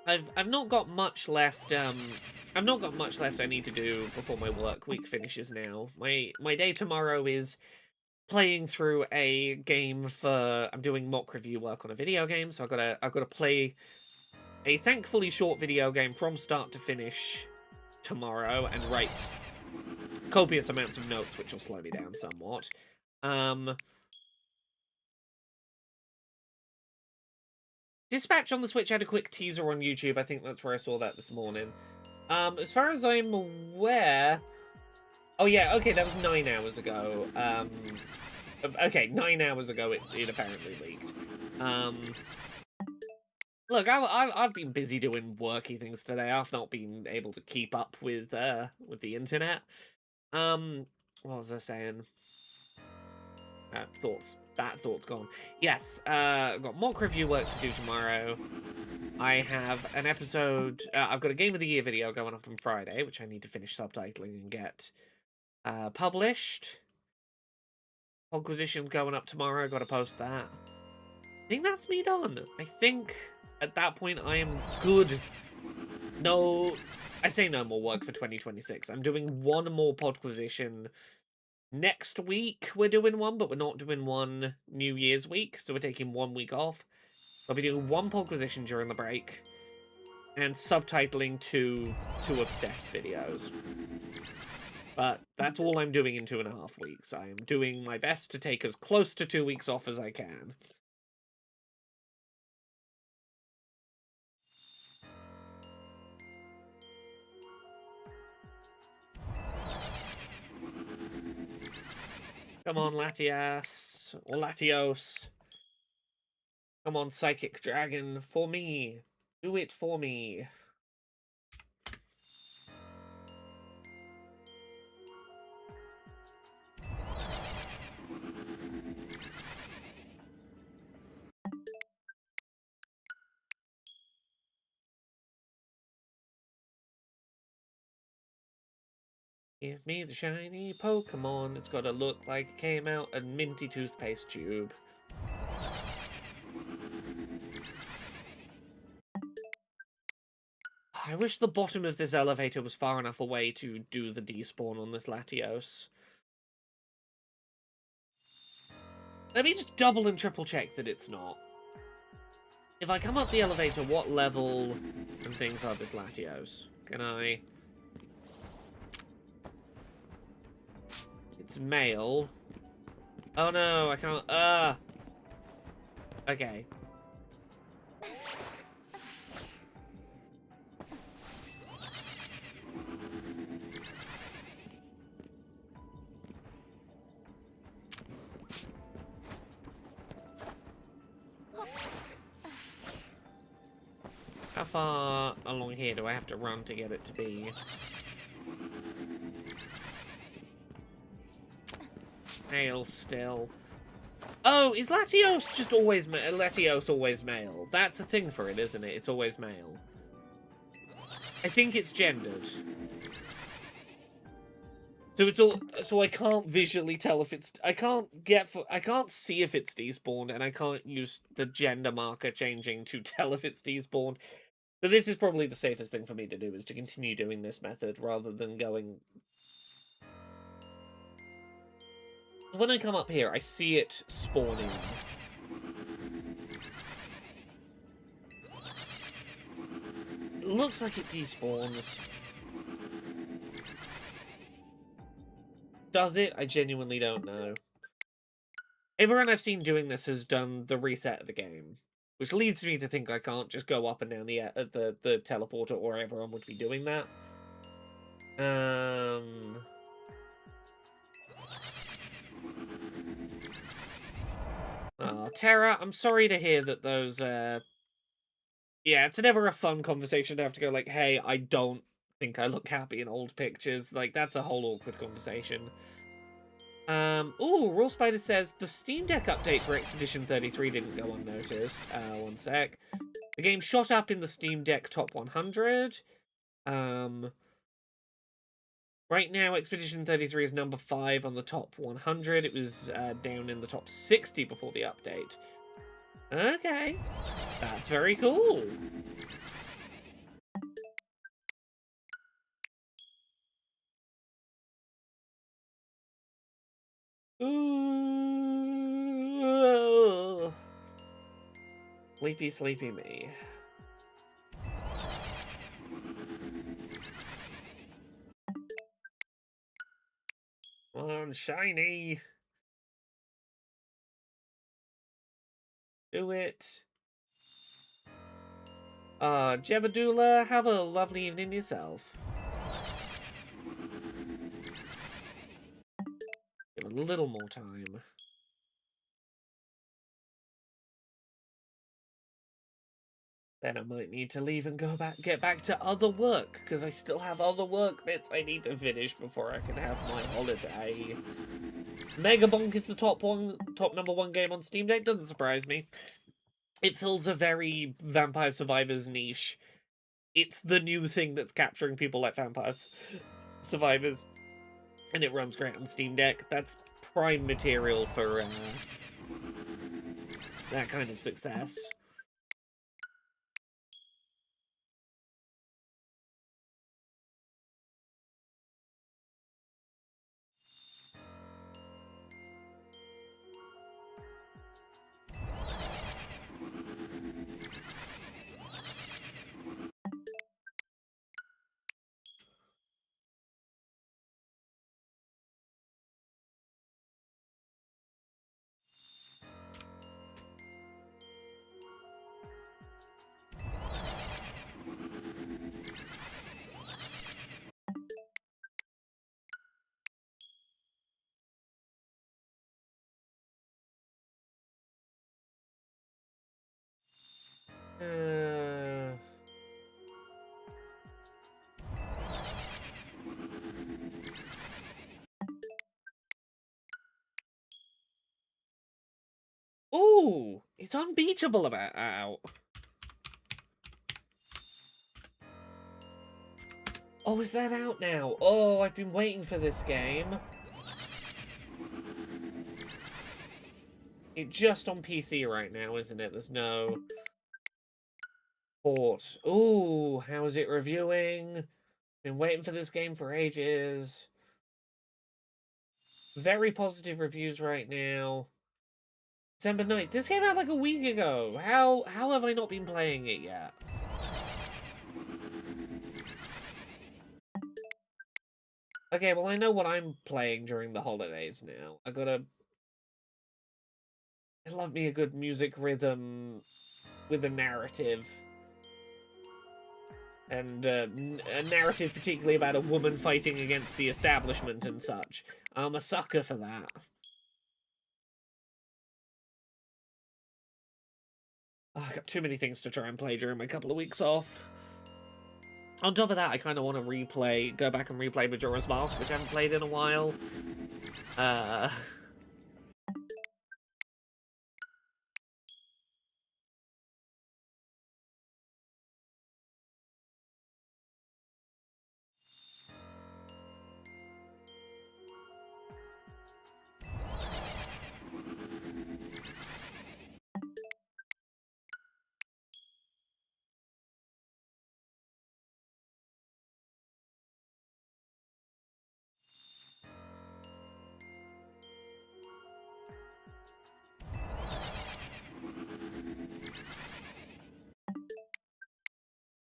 I've not got much left, I've not got much left I need to do before my work week finishes now. My day tomorrow is playing through a game for... I'm doing mock review work on a video game, so I've gotta play a thankfully short video game from start to finish tomorrow and write copious amounts of notes, which will slow me down somewhat. Dispatch on the Switch had a quick teaser on YouTube. I think that's where I saw that this morning. As far as I'm aware... Oh yeah, okay, that was 9 hours ago. Okay, 9 hours ago it apparently leaked. Look, I've been busy doing worky things today. I've not been able to keep up with the internet. What was I saying? That thought's gone. Yes, I've got mock review work to do tomorrow. I have an episode... I've got a Game of the Year video going up on Friday, which I need to finish subtitling and get published. Acquisition's going up tomorrow. I've got to post that. I think that's me done. I think at that point I am good. No... I say no more work for 2026. I'm doing one more Podquisition Next week we're doing one, but we're not doing one New Year's week, so we're taking 1 week off. I'll be doing one Pogposition during the break, and subtitling two of Steph's videos. But that's all I'm doing in 2.5 weeks. I am doing my best to take as close to 2 weeks off as I can. Come on, Latias. Or Latios. Come on, Psychic Dragon. For me. Do it for me. Give me the shiny Pokemon. It's gotta look like it came out a minty toothpaste tube. I wish the bottom of this elevator was far enough away to do the despawn on this Latios. Let me just double and triple check that it's not. If I come up the elevator, what level and things are this Latios? Can I... It's male. Oh no, I can't... Okay. How far along here do I have to run to get it to be? Male still. Oh, is Latios just always Latios always male? That's a thing for it, isn't it? It's always male. I think it's gendered. So it's all. So I can't visually tell if it's. I can't see if it's despawned, and I can't use the gender marker changing to tell if it's despawned. So this is probably the safest thing for me to do, is to continue doing this method rather than going. When I come up here, I see it spawning. It looks like it despawns. Does it? I genuinely don't know. Everyone I've seen doing this has done the reset of the game, which leads me to think I can't just go up and down the teleporter, or everyone would be doing that. Oh, Terra, I'm sorry to hear that those, yeah, it's never a fun conversation to have to go like, hey, I don't think I look happy in old pictures. Like, that's a whole awkward conversation. Ooh, Raw Spider says, the Steam Deck update for Expedition 33 didn't go unnoticed. One sec. The game shot up in the Steam Deck top 100. Right now, Expedition 33 is number 5 on the top 100. It was down in the top 60 before the update. Okay. That's very cool. Ooh. Sleepy, sleepy me. Come on, shiny. Do it. Jebadula, have a lovely evening yourself. Give a little more time. Then I might need to leave and get back to other work, because I still have other work bits I need to finish before I can have my holiday. Megabonk is the top number one game on Steam Deck. Doesn't surprise me. It fills a very Vampire Survivors niche. It's the new thing that's capturing people like Vampire Survivors, and it runs great on Steam Deck. That's prime material for that kind of success. Ooh, it's unbeatable about out. Oh, is that out now? Oh, I've been waiting for this game. It's just on PC right now, isn't it? There's no port. Ooh, how is it reviewing? Been waiting for this game for ages. Very positive reviews right now. December 9th. This came out like a week ago. How have I not been playing it yet? Okay, well I know what I'm playing during the holidays now. I love me a good music rhythm with a narrative. And a narrative particularly about a woman fighting against the establishment and such. I'm a sucker for that. Oh, I got too many things to try and play during my couple of weeks off. On top of that, I kind of want to go back and replay Majora's Mask, which I haven't played in a while.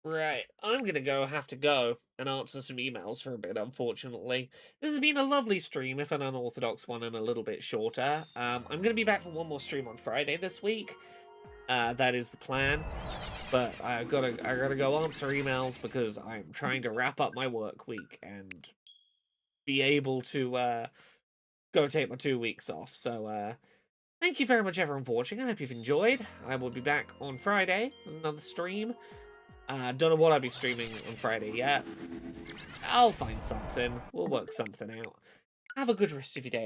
Right, I'm gonna have to go and answer some emails for a bit, unfortunately. This has been a lovely stream, if an unorthodox one and a little bit shorter. I'm gonna be back for one more stream on Friday this week. That is the plan. But I gotta go answer emails because I'm trying to wrap up my work week and be able to go take my 2 weeks off. So thank you very much everyone for watching. I hope you've enjoyed. I will be back on Friday with another stream. Don't know what I'll be streaming on Friday yet. I'll find something. We'll work something out. Have a good rest of your day.